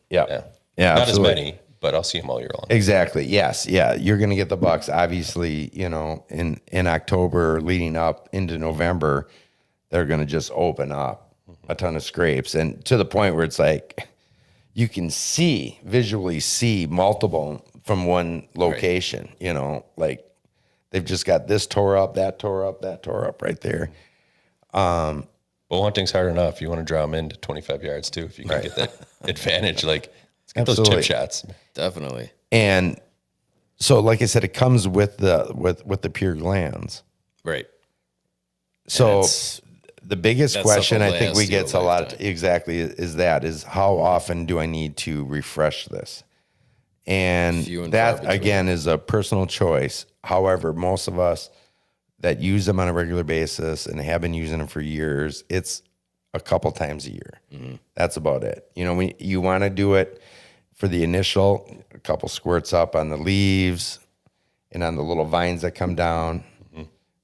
Yeah. Not absolutely. as many, but I'll see them all year long. Exactly. Yes. Yeah. You're going to get the bucks, obviously, in October leading up into November, they're going to just open up a ton of scrapes, and to the point where it's like you can visually see multiple from one location, like they've just got this tore up, that tore up, that tore up right there. Bow hunting's hard enough. You want to draw them into 25 yards too, if you can get that advantage. Like, let's get those chip shots. Definitely. And so, like I said, it comes with the pure glands. Right. So the biggest question I think we get a lot is how often do I need to refresh this? And that again is a personal choice. However, most of us that use them on a regular basis and have been using them for years, it's a couple times a year. That's about it. You want to do it for the initial, a couple squirts up on the leaves and on the little vines that come down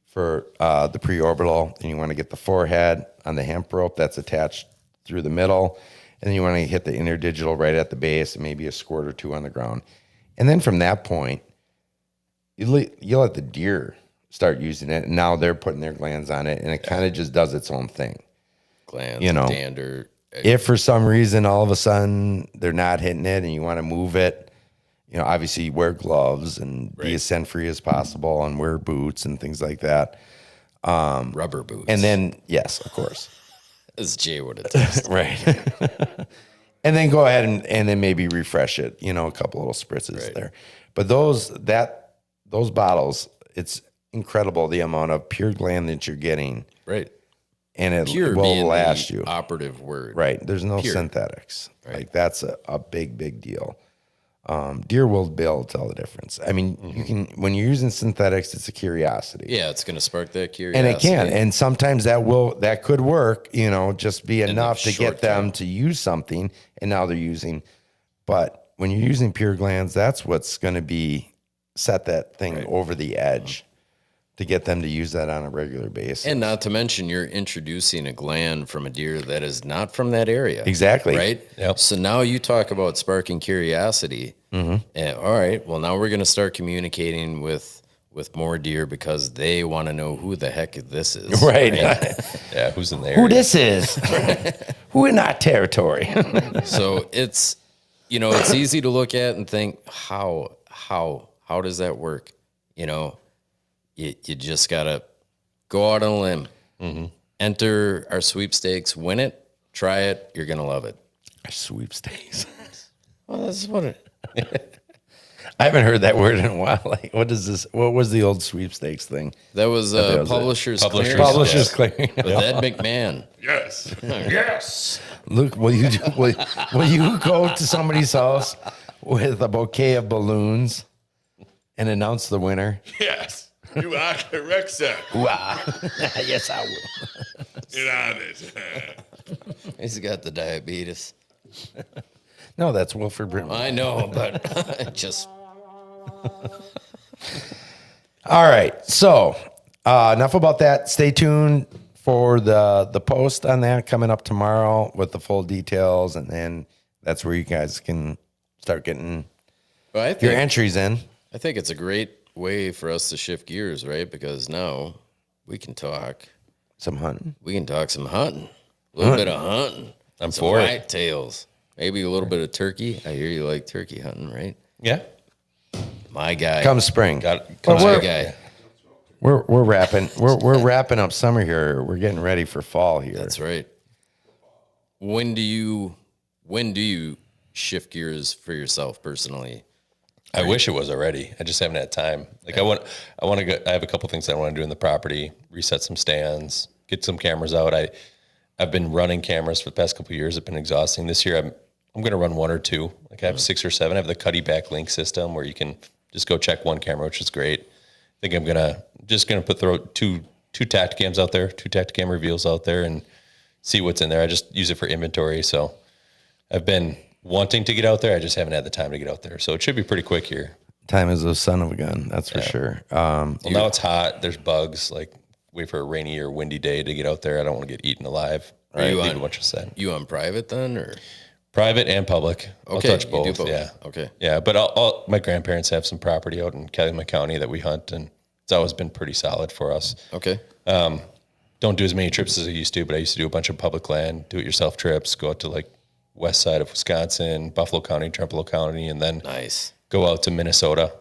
for the preorbital. And you want to get the forehead on the hemp rope that's attached through the middle. And then you want to hit the interdigital right at the base and maybe a squirt or two on the ground. And then from that point, you let the deer start using it. And now they're putting their glands on it, and it kind of just does its own thing. Glands, dander. If for some reason all of a sudden they're not hitting it and you want to move it, obviously you wear gloves and be as scent free as possible and wear boots and things like that. Rubber boots. And then, yes, of course. As Jay would attest. Right. And then go ahead and then maybe refresh it, a couple little spritzes there. But those bottles, it's incredible the amount of pure gland that you're getting. Right. And it Pure will last you. Operative word. Right. There's no synthetics. Right. Like that's a big, big deal. Deer will be able to tell the difference. I mean, you can, when you're using synthetics, it's a curiosity. Yeah, it's going to spark that curiosity. And it can. And sometimes that could work, just be enough to get them to use something. And now they're using, but when you're using pure glands, that's what's going to set that thing over the edge to get them to use that on a regular basis. And not to mention, you're introducing a gland from a deer that is not from that area. Exactly. Right? Yep. So now you talk about sparking curiosity. And, all right, well, now we're going to start communicating with more deer because they want to know who the heck this is. Right. Yeah, who's in there? Who this is. Who in our territory. So it's, it's easy to look at and think, how does that work? You just got to go out on a limb, enter our sweepstakes, win it, try it. You're going to love it. Our sweepstakes. Well, that's what it. I haven't heard that word in a while. Like, what is this? What was the old sweepstakes thing? That was Publishers Clearing. Publishers Clearing. With Ed McMahon. Yes. Yes. Luke, will you go to somebody's house with a bouquet of balloons and announce the winner? Yes. You are correct, sir. Wow. Yes, I will. Get on it. He's got the diabetes. No, that's Wilford Brimley. I know, but just All right. So enough about that. Stay tuned for the post on that coming up tomorrow with the full details. And then that's where you guys can start getting well, I your think entries in. I think it's a great way for us to shift gears, right? Because now we can talk. Some hunting. We can talk some hunting. A little bit of hunting. I'm some for it. whitetails. Maybe a little bit of turkey. I hear you like turkey hunting, right? Yeah. My guy. Come spring. My guy. We're wrapping we're wrapping up summer here. We're getting ready for fall here. That's right. When do you shift gears for yourself personally? I wish it was already. I just haven't had time. Like I want to go. I have a couple things I want to do in the property. Reset some stands. Get some cameras out. I've been running cameras for the past couple of years. It's been exhausting. This year I'm going to run one or two. Like I have 6 or 7. I have the Cuddy back link system where you can just go check one camera, which is great. I think I'm gonna throw two Tacticams out there, 2 Tacticam reveals out there, and see what's in there. I just use it for inventory. So I've been wanting to get out there. I just haven't had the time to get out there. So it should be pretty quick here. Time is a son of a gun. That's for sure. Well, now it's hot. There's bugs. Like wait for a rainy or windy day to get out there. I don't want to get eaten alive. Are you leave on- a bunch of scent. You on private then, or Private and public. I'll okay? touch You both. do both. Yeah. Okay. Yeah, but my grandparents have some property out in Calumet County that we hunt, and it's always been pretty solid for us. Okay. Don't do as many trips as I used to, but I used to do a bunch of public land, do-it-yourself trips, go out to like west side of Wisconsin, Buffalo County, Trempealeau County, and then Nice. go out to Minnesota.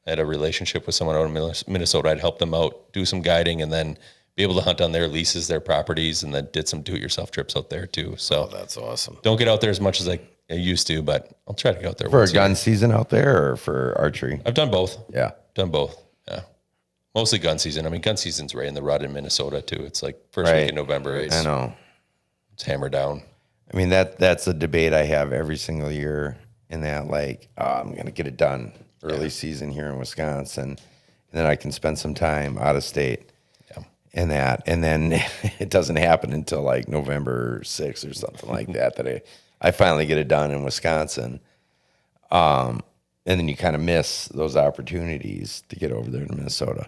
I had a relationship with someone out in Minnesota. I'd help them out, do some guiding, and then be able to hunt on their leases, their properties, and then did some do-it-yourself trips out there too. So That's awesome. don't get out there as much as I used to, but I'll try to get out there For a once gun year. season out there or for archery? I've done both. Yeah. Done both. Yeah. Mostly gun season. I mean, gun season's right in the rut in Minnesota too. It's like first Right. week in November. I know. It's hammered down. I mean, that's a debate I have every single year in that, like, I'm going to get it done early season here in Wisconsin, and then I can spend some time out of state in that. And then it doesn't happen until like November 6th or something like that I finally get it done in Wisconsin. And then you kind of miss those opportunities to get over there to Minnesota.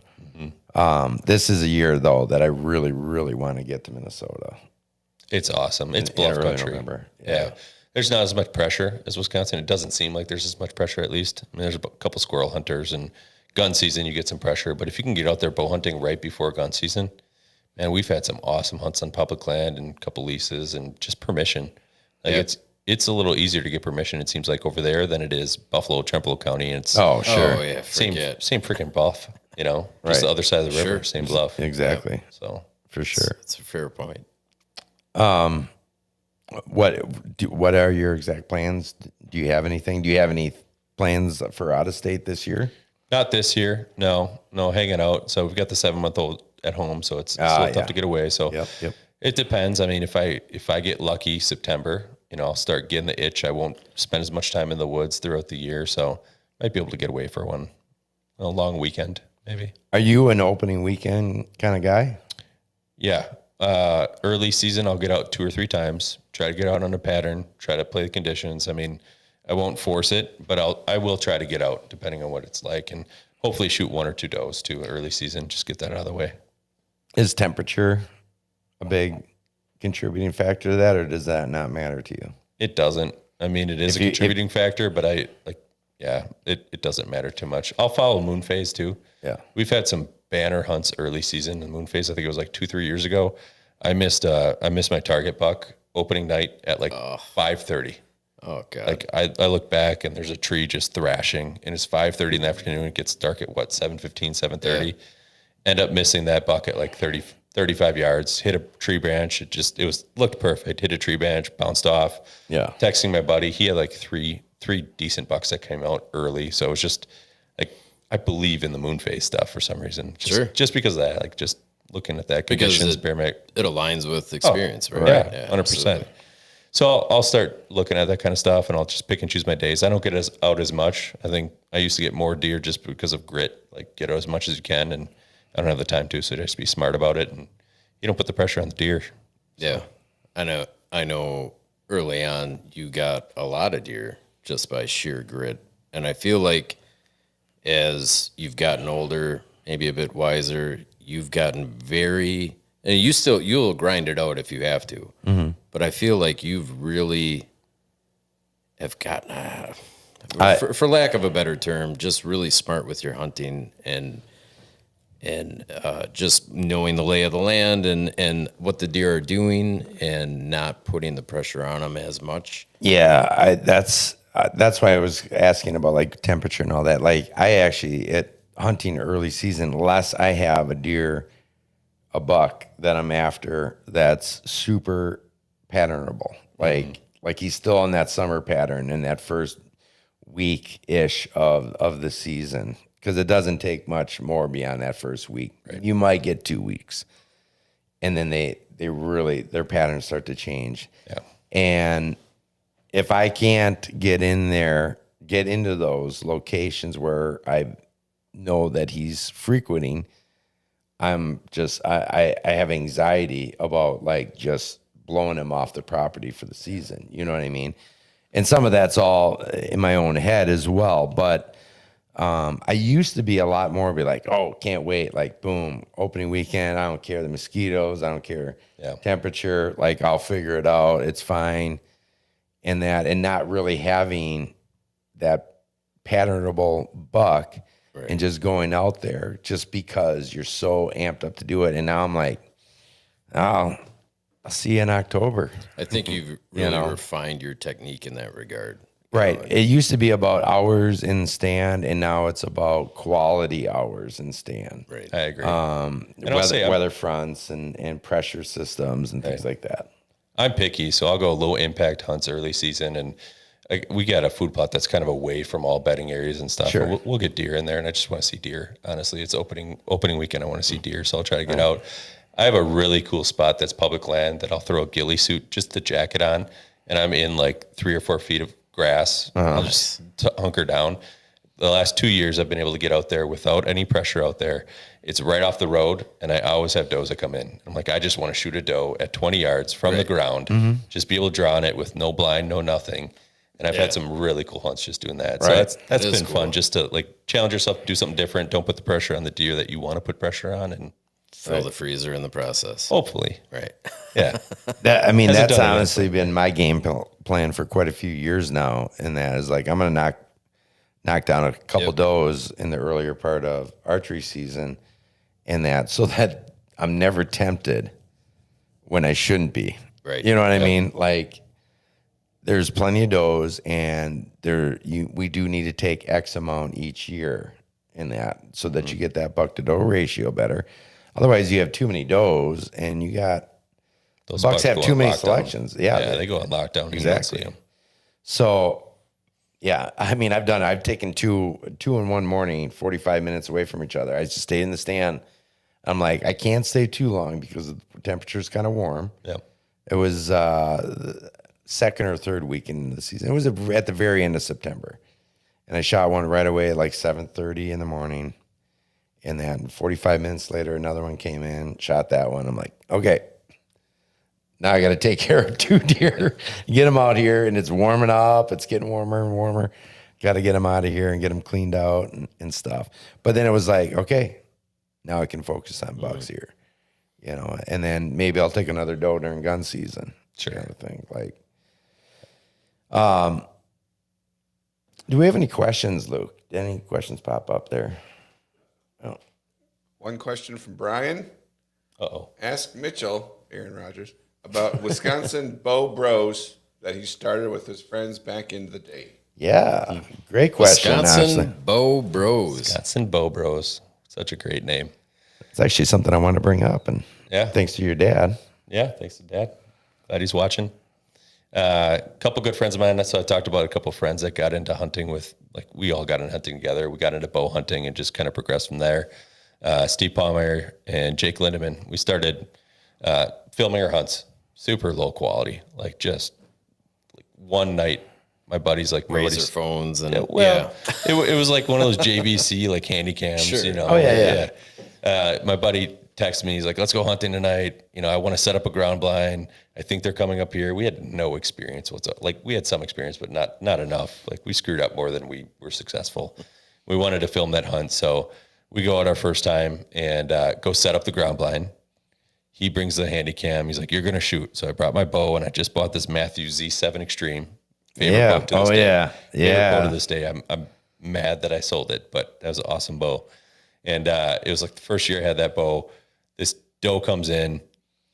This is a year, though, that I really, really want to get to Minnesota. It's awesome. It's in bluff early country. November. Yeah. There's not as much pressure as Wisconsin. It doesn't seem like there's as much pressure, at least. I mean, there's a couple squirrel hunters, and gun season, you get some pressure. But if you can get out there bow hunting right before gun season, man, we've had some awesome hunts on public land and a couple leases and just permission. Like it's a little easier to get permission, it seems like, over there than it is Buffalo, Trempealeau County. And it's Oh, sure. Oh yeah. same Forget. freaking bluff, just Right. the other side of the river, same bluff. Exactly. So For sure. That's a fair point. What are your exact plans? Do you have anything? Do you have any plans for out of state this year? not this year. No, hanging out. So we've got the 7-month-old at home, so it's still tough to get away. So Yep. it depends. I mean, if I get lucky September, I'll start getting the itch. I won't spend as much time in the woods throughout the year, so might be able to get away for a long weekend, maybe. Are you an opening weekend kind of guy? Yeah. Early season, I'll get out 2 or 3 times, try to get out on a pattern, try to play the conditions. I mean, I won't force it, but I will try to get out depending on what it's like, and hopefully shoot 1 or 2 does too early season. Just get that out of the way. Is temperature a big contributing factor to that, or does that not matter to you? It doesn't. I mean, it is If a you- contributing factor, but it doesn't matter too much. I'll follow moon phase too. Yeah. We've had some banner hunts early season in moon phase. I think it was like 2-3 years ago. I missed my target buck opening night at like 5:30. Oh god. Like I look back and there's a tree just thrashing, and it's 5:30 in the afternoon. It gets dark at 7:15, 7:30. End up missing that buck at like 30, 35 yards, hit a tree branch. Looked perfect. Hit a tree branch, bounced off. Yeah. Texting my buddy, he had like three decent bucks that came out early. So it was just like, I believe in the moon phase stuff for some reason. Just because of that, like just looking at that conditions, it aligns with experience, right? Yeah, 100%. Absolutely. So I'll start looking at that kind of stuff, and I'll just pick and choose my days. I don't get out as much. I think I used to get more deer just because of grit, like get out as much as you can, and I don't have the time to, so just be smart about it, and you don't put the pressure on the deer. Yeah. I know early on you got a lot of deer. just by sheer grit. And I feel like as you've gotten older, maybe a bit wiser, you've gotten very, and you'll grind it out if you have to. Mm-hmm. But I feel like you've really have gotten, for lack of a better term, just really smart with your hunting and just knowing the lay of the land and what the deer are doing and not putting the pressure on them as much. Yeah, that's why I was asking about like temperature and all that. Like I actually at hunting early season, unless I have a buck that I'm after that's super patternable, like he's still in that summer pattern in that first week ish of the season. Because it doesn't take much more beyond that first week. Right. You might get 2 weeks, and then they really their patterns start to change. Yeah. And if I can't get into those locations where I know that he's frequenting, I'm just I have anxiety about like just blowing him off the property for the season. You know what I mean? And some of that's all in my own head as well, but. I used to be a lot more be like, oh, can't wait. Like, boom, opening weekend. I don't care the mosquitoes. I don't care temperature. Like, I'll figure it out. It's fine. And not really having that patternable buck and just going out there just because you're so amped up to do it. And now I'm like, oh, I'll see you in October. I think you've really refined your technique in that regard. Right. It used to be about hours in stand, and now it's about quality hours in stand. Right. I agree. Weather fronts and pressure systems and things like that. I'm picky, so I'll go low impact hunts early season, and we got a food plot that's kind of away from all bedding areas and stuff. Sure. We'll get deer in there, and I just want to see deer. Honestly, it's opening weekend. I want to see deer, so I'll try to get out. I have a really cool spot that's public land that I'll throw a ghillie suit, just the jacket on, and I'm in like 3 or 4 feet of grass. I'll just hunker down. The last 2 years I've been able to get out there without any pressure out there. It's right off the road, and I always have does that come in. I'm like, I just want to shoot a doe at 20 yards from the ground, just be able to draw on it with no blind, no nothing. And I've had some really cool hunts just doing that. So that's been fun, just to like challenge yourself, do something different. Don't put the pressure on the deer that you want to put pressure on, and fill the freezer in the process. Hopefully. Right. Yeah. That's honestly been my game plan for quite a few years now. And that is like, I'm going to knock down a couple does in the earlier part of archery season and that, so that I'm never tempted when I shouldn't be. Right. You know what I mean? Like there's plenty of does, and we do need to take X amount each year in that, so that you get that buck to doe ratio better. Otherwise, you have too many does, and you got those bucks have too many selections. Yeah, they go on lockdown. Exactly. So, yeah, I mean, I've taken two in one morning, 45 minutes away from each other. I just stayed in the stand. I'm like, I can't stay too long because the temperature's kind of warm. Yeah. It was the second or third weekend of the season. It was at the very end of September, and I shot one right away at like 7:30 in the morning. And then 45 minutes later, another one came in, shot that one. I'm like, okay, now I got to take care of 2 deer, get them out here, and it's warming up. It's getting warmer and warmer. Got to get them out of here and get them cleaned out and stuff. But then it was like, okay, now I can focus on bucks here, and then maybe I'll take another doe during gun season. Sure. Kind of thing. Like, do we have any questions, Luke? Did any questions pop up there? Oh. One question from Brian. Uh-oh. Ask Mitchell, Aaron Rodgers, about Wisconsin bow bros that he started with his friends back in the day. Yeah, great question. Wisconsin Bow Bros. Wisconsin Bow Bros. Such a great name. It's actually something I wanted to bring up, and Yeah. thanks to your dad. Yeah, thanks to Dad. Glad he's watching. A couple good friends of mine. So I talked about a couple friends that got into hunting with, like, we all got into hunting together. We got into bow hunting and just kind of progressed from there. Steve Palmer and Jake Lindeman. We started filming our hunts, super low quality, like just like one night. My buddy's like Razor phones and It was like one of those JVC like handy cams, Oh yeah. My buddy texted me. He's like, let's go hunting tonight. You know, I want to set up a ground blind. I think they're coming up here. We had no experience whatsoever. Like, we had some experience, but not enough. Like, we screwed up more than we were successful. We wanted to film that hunt. So we go out our first time and go set up the ground blind. He brings the handy cam. He's like, you're going to shoot. So I brought my bow, and I just bought this Matthew Z7 Extreme. Favorite bow to this day. Favorite bow to this day. I'm mad that I sold it, but that was an awesome bow. And it was like the first year I had that bow. This doe comes in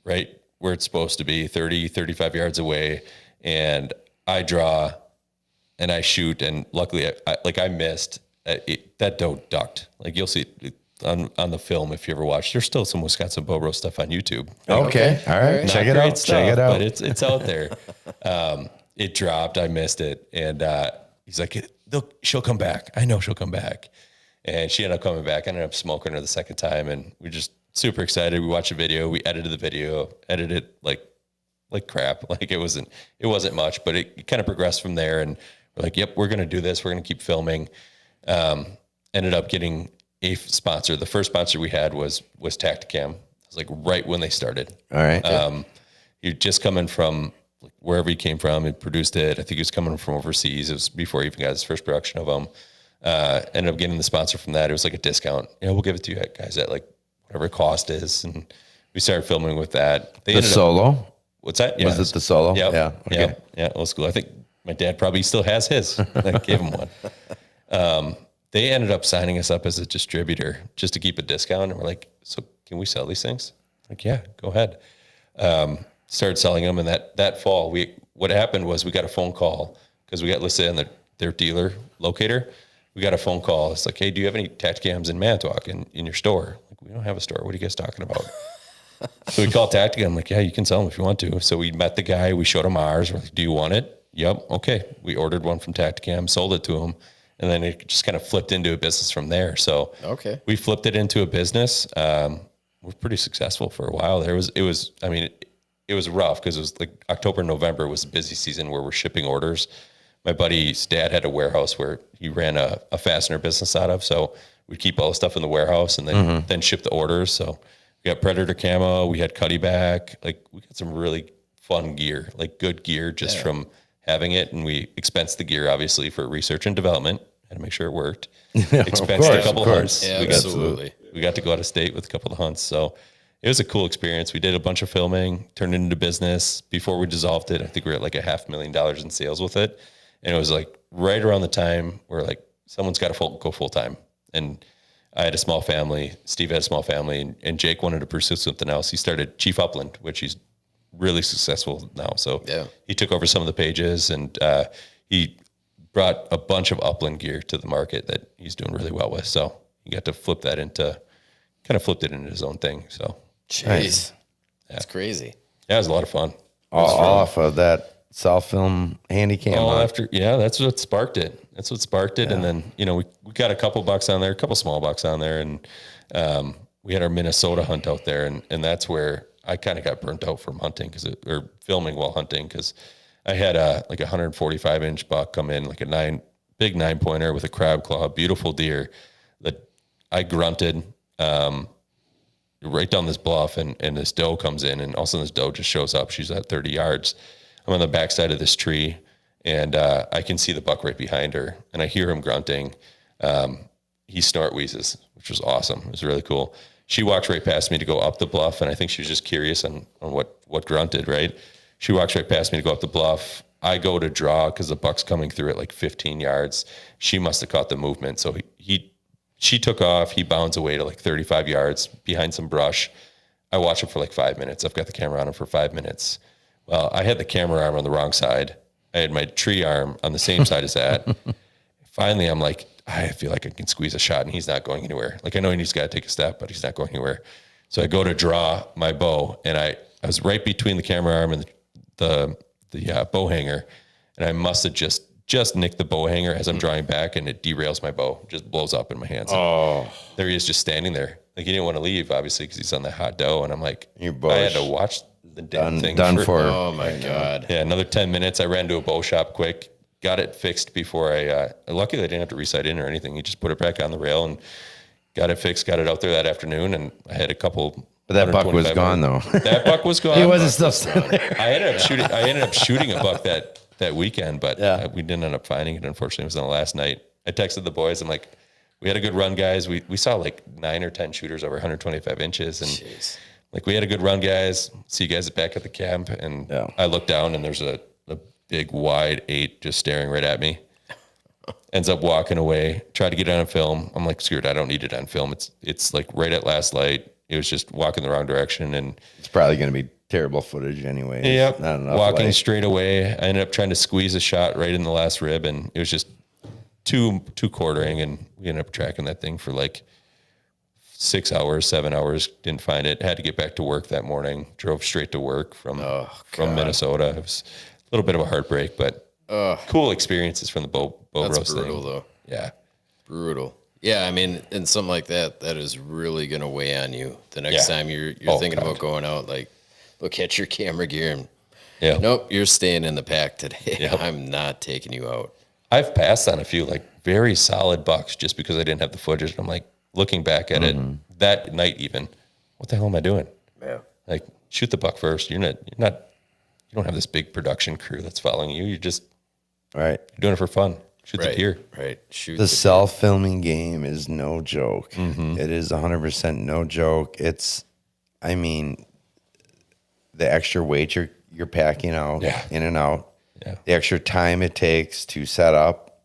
right where it's supposed to be, 30, 35 yards away. And I draw and I shoot. And luckily, I missed. That doe ducked. Like, you'll see it on the film if you ever watch. There's still some Wisconsin bow row stuff on YouTube. Okay. All right. Not Check it great out. stuff, Check it out. But it's out there. It dropped. I missed it. And he's like, she'll come back. I know she'll come back. And she ended up coming back. I ended up smoking her the second time, and we just super excited. We watched the video. We edited the video, edited it like crap. Like, it wasn't much, but it kind of progressed from there. And we're like, yep, we're going to do this. We're going to keep filming. Ended up getting a sponsor. The first sponsor we had was Tacticam. It was like right when they started. All right. You're just coming from wherever he came from. He produced it. I think he was coming from overseas. It was before he even got his first production of them. Ended up getting the sponsor from that. It was like a discount. We'll give it to you guys at like whatever cost is. And we started filming with that. The Solo. What's that? Yeah. Was it the Solo? Yep. Yeah. Okay. Yeah. Old school. I think my dad probably still has his. I gave him one. They ended up signing us up as a distributor just to keep a discount. And we're like, so can we sell these things? Like, yeah, go ahead. Started selling them. And that fall, what happened was we got a phone call because we got listed on their dealer locator. We got a phone call. It's like, hey, do you have any Tacticams in Manitowoc in your store? Like, we don't have a store. What are you guys talking about? So we called Tacticam. I'm like, yeah, you can sell them if you want to. So we met the guy. We showed him ours. We're like, do you want it? Yep. Okay. We ordered one from Tacticam, sold it to him. And then it just kind of flipped into a business from there. So we flipped it into a business. We're pretty successful for a while. It was rough because it was like October, November was a busy season where we're shipping orders. My buddy's dad had a warehouse where he ran a fastener business out of. So we'd keep all the stuff in the warehouse and then ship the orders. So we got Predator camo. We had Cuddy back. Like, we got some really fun gear, like good gear just from having it. And we expensed the gear, obviously, for research and development. Had to make sure it worked. Expensed a couple of hunts. Yeah, absolutely. We got to go out of state with a couple of hunts. So it was a cool experience. We did a bunch of filming, turned it into business. Before we dissolved it, I think we were at like $500,000 in sales with it. And it was like right around the time where like someone's got to go full time. And I had a small family. Steve had a small family, and Jake wanted to pursue something else. He started Chief Upland, which he's really successful now. So he took over some of the pages, and he brought a bunch of upland gear to the market that he's doing really well with. So he got to flipped it into his own thing. So jeez, that's crazy. Yeah, it was a lot of fun. All off of that South Film handy cam. That's what sparked it. And then, we got a couple bucks on there, a couple small bucks on there. And we had our Minnesota hunt out there. And that's where I kind of got burnt out from hunting or filming while hunting. Cause I had a 145 inch buck come in, like a big 9-pointer with a crab claw, beautiful deer that I grunted, right down this bluff, and this doe comes in, and all of a sudden this doe just shows up. She's at 30 yards. I'm on the backside of this tree, and I can see the buck right behind her, and I hear him grunting. He snort wheezes, which was awesome. It was really cool. She walks right past me to go up the bluff, and I think she was just curious on what grunted, right? She walks right past me to go up the bluff. I go to draw because the buck's coming through at like 15 yards. She must have caught the movement. So she took off. He bounds away to like 35 yards behind some brush. I watch him for like 5 minutes. I've got the camera on him for 5 minutes. Well, I had the camera arm on the wrong side. I had my tree arm on the same side as that. Finally, I'm like, I feel like I can squeeze a shot, and he's not going anywhere. Like, I know he's got to take a step, but he's not going anywhere. So I go to draw my bow, and I was right between the camera arm and the bow hanger, and I must have just nicked the bow hanger as I'm drawing back, and it derails my bow, just blows up in my hands. Oh, there he is, just standing there. Like, he didn't want to leave, obviously, because he's on the hot doe, and I'm like, I had to watch the damn thing. Oh my God. Yeah, another 10 minutes. I ran to a bow shop quick, got it fixed before luckily I didn't have to resight in or anything. He just put it back on the rail and got it fixed, got it out there that afternoon, and I had a couple But that buck was gone though. That buck was gone. He wasn't still standing there. I ended up shooting a buck that weekend, but we didn't end up finding it. Unfortunately, it was on the last night. I texted the boys. I'm like, we had a good run, guys. We saw like 9 or 10 shooters over 125 inches, and like we had a good run, guys. See you guys back at the camp. And I looked down, and there's a big wide 8 just staring right at me. Ends up walking away. Tried to get it on film. I'm like, screw it, I don't need it on film. It's like right at last light. It was just walking the wrong direction, and it's probably going to be terrible footage anyway. Yep. Walking straight away. I ended up trying to squeeze a shot right in the last rib, and it was just two quartering, and we ended up tracking that thing for like 6 hours, 7 hours. Didn't find it. Had to get back to work that morning. Drove straight to work from Minnesota. It was a little bit of a heartbreak, but cool experiences from the bow That's roast brutal, thing. though. Yeah. Brutal. Yeah, I mean, and something like that is really going to weigh on you the next time you're thinking about going out. Like, look at your camera gear and nope, you're staying in the pack today. Yep. I'm not taking you out. I've passed on a few like very solid bucks just because I didn't have the footage. And I'm like looking back at it that night, even, what the hell am I doing? Yeah. Like, shoot the buck first. You don't have this big production crew that's following you. You're just you're doing it for fun. Shoot the deer. Right. Shoot the self-filming game is no joke. It is 100% no joke. It's, I mean, the extra weight you're packing out in and out, the extra time it takes to set up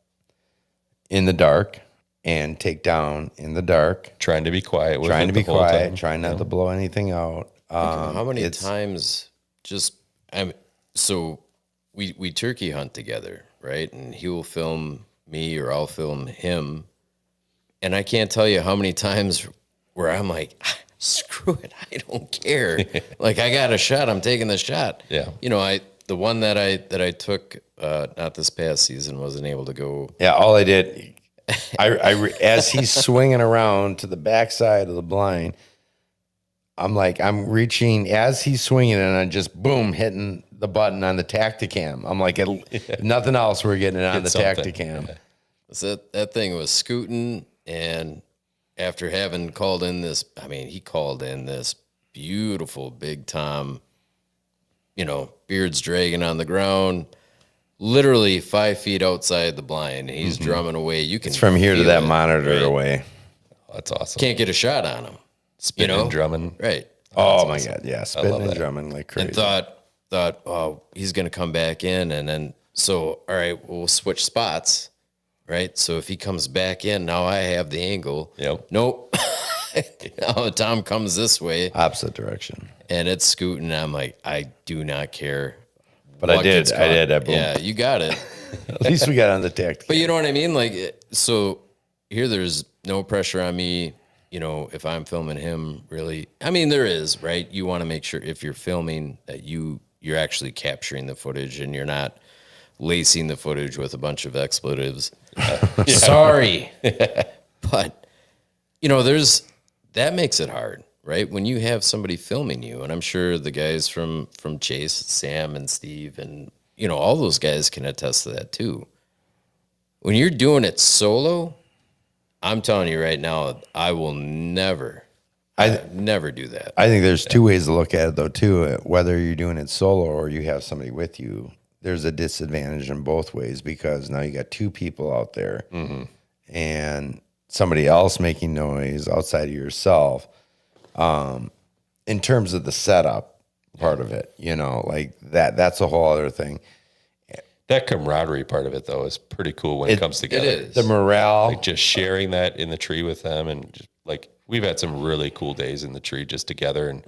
in the dark and take down in the dark. Trying to be quiet. Trying not to blow anything out. How many times so we turkey hunt together, right? And he will film me or I'll film him. And I can't tell you how many times where I'm like, screw it, I don't care. Like, I got a shot, I'm taking the shot. Yeah. You know, the one that I took, not this past season, wasn't able to go. Yeah, all I did, as he's swinging around to the backside of the blind, I'm reaching as he's swinging, and I'm just boom hitting the button on the Tacticam. I'm like, nothing else. We're getting it on the Tacticam. Yeah. So that thing was scooting, and after having called in this, I mean, he called in this beautiful big tom, beards dragging on the ground, literally 5 feet outside the blind. And he's drumming away. It's from here to that monitor away. Oh, that's awesome. Can't get a shot on him. Spinning and drumming. Right. Oh, my God. Yeah. Spinning and drumming like crazy. And thought, oh, he's going to come back in. And then, so, all right, we'll switch spots. Right. So if he comes back in, now I have the angle. Yep. Nope. Now Tom comes this way. Opposite direction. And it's scooting. I'm like, I do not care. But I did. Boom. Yeah, you got it. At least we got on the Tacticam. But you know what I mean? Like, so here there's no pressure on me. If I'm filming him, really, I mean, there is, right? You want to make sure if you're filming that you're actually capturing the footage and you're not lacing the footage with a bunch of expletives. Sorry. But, that makes it hard, right? When you have somebody filming you, and I'm sure the guys from Chase, Sam and Steve, and, all those guys can attest to that too. When you're doing it solo, I'm telling you right now, I will never do that. I think there's two ways to look at it, though, too. Whether you're doing it solo or you have somebody with you, there's a disadvantage in both ways because now you got two people out there and somebody else making noise outside of yourself. In terms of the setup part of it, like that's a whole other thing. That camaraderie part of it, though, is pretty cool when it comes together. It is. The morale. Like just sharing that in the tree with them. And just, like, we've had some really cool days in the tree just together and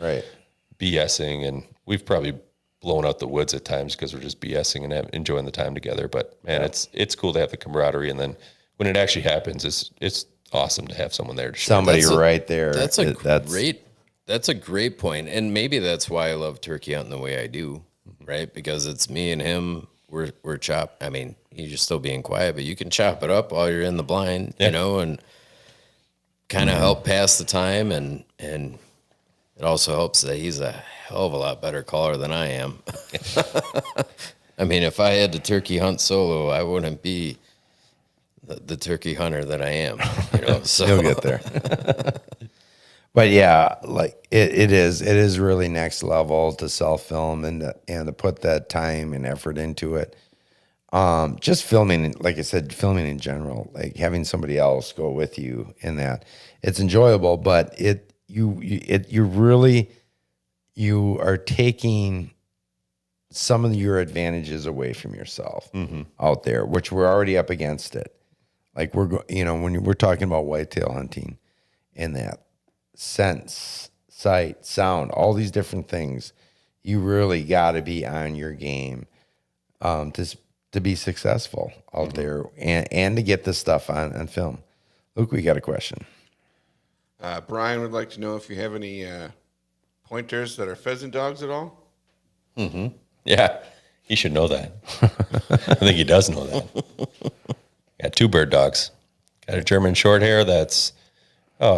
BSing. And we've probably blown out the woods at times because we're just BSing and enjoying the time together. But, man, it's cool to have the camaraderie. And then when it actually happens, it's awesome to have someone there to share. Somebody right there. That's a great point. And maybe that's why I love turkey hunting the way I do, right? Because it's me and him. We're chop. I mean, you're just still being quiet, but you can chop it up while you're in the blind, and kind of help pass the time. And it also helps that he's a hell of a lot better caller than I am. I mean, if I had to turkey hunt solo, I wouldn't be the turkey hunter that I am. So You'll get there. But yeah, like it is really next level to self-film and to put that time and effort into it. Just filming, like I said, filming in general, like having somebody else go with you in that, it's enjoyable, but you are taking some of your advantages away from yourself out there, which we're already up against it. Like when we're talking about whitetail hunting and that sense, sight, sound, all these different things, you really got to be on your game to be successful out there and to get this stuff on film. Luke, we got a question. Brian would like to know if you have any pointers that are pheasant dogs at all. Yeah, he should know that. I think he does know that. Got 2 bird dogs. Got a German short hair that's,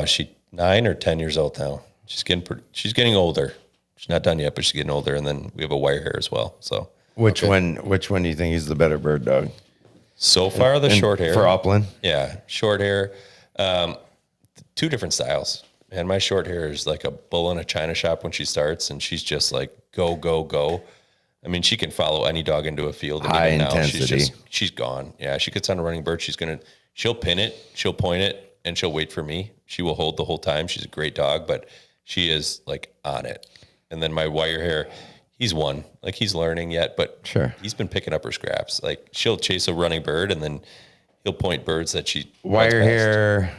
she 9 or 10 years old now. She's getting older. She's not done yet, but she's getting older. And then we have a wire hair as well. So Which one do you think is the better bird dog? so far, the short hair For upland? Yeah, short hair. 2 different styles. And my short hair is like a bull in a china shop when she starts, and she's just like go, go, go. I mean, she can follow any dog into a field. And High even now, intensity. she's gone. Yeah, she gets on a running bird. She'll pin it, she'll point it, and she'll wait for me. She will hold the whole time. She's a great dog, but she is like on it. And then my wire hair, he's learning yet, but Sure. he's been picking up her scraps. Like she'll chase a running bird, and then he'll point birds that she Wire hair,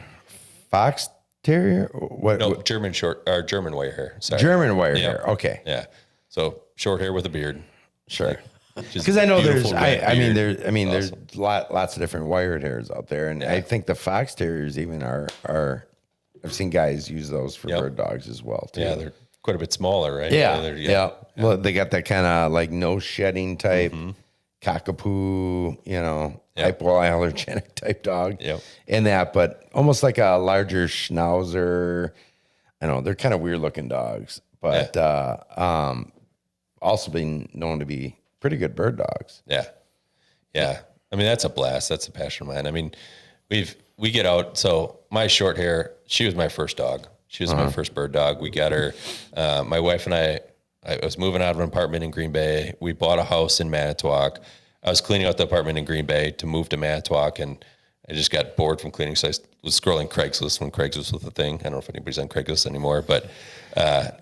fox terrier? What? No, German wire hair. Sorry. German wire Yeah. hair. Okay. Yeah. So short hair with a beard. Sure. Just Because I know beautiful red beard. there's lots of different wired hairs out there, and I think the fox terriers even are. I've seen guys use those for Yep. bird dogs as well too. Yeah, they're quite a bit smaller, right? Yeah. Well, they got that kind of like nose shedding type, cockapoo, hypoallergenic type dog. Yep. And that, but almost like a larger schnauzer. I know they're kind of weird looking dogs, but also being known to be pretty good bird dogs. Yeah. Yeah. I mean, that's a blast. That's a passion of mine. I mean, we get out. So my short hair, she was my first dog. She was my first bird dog. We got her. My wife and I was moving out of an apartment in Green Bay. We bought a house in Manitowoc. I was cleaning out the apartment in Green Bay to move to Manitowoc, and I just got bored from cleaning. So I was scrolling Craigslist when Craigslist was a thing. I don't know if anybody's on Craigslist anymore, but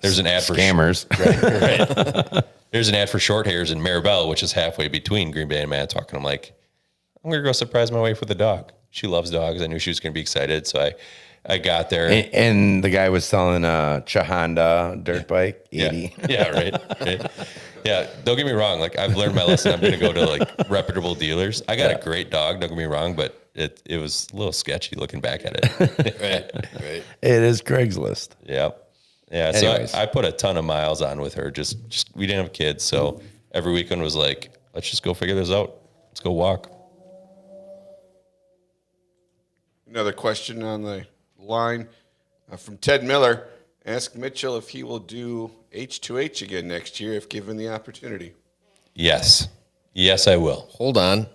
there's an ad for Scammers. Right. There's an ad for short hairs in Maribel, which is halfway between Green Bay and Manitowoc. And I'm like, I'm going to go surprise my wife with a dog. She loves dogs. I knew she was going to be excited. So I got there. And the guy was selling a Chahanda dirt bike, 80. Yeah, right. Yeah, don't get me wrong. Like, I've learned my lesson. I'm going to go to like reputable dealers. I got a great dog, don't get me wrong, but it was a little sketchy looking back at it. Right. It is Craigslist. Yeah. Yeah. Anyways. So I put a ton of miles on with her. Just we didn't have kids. So every weekend was like, let's just go figure this out. Let's go walk. Another question on the line from Ted Miller. Ask Mitchell if he will do H2H again next year if given the opportunity. Yes. Yes, I will. Hold on.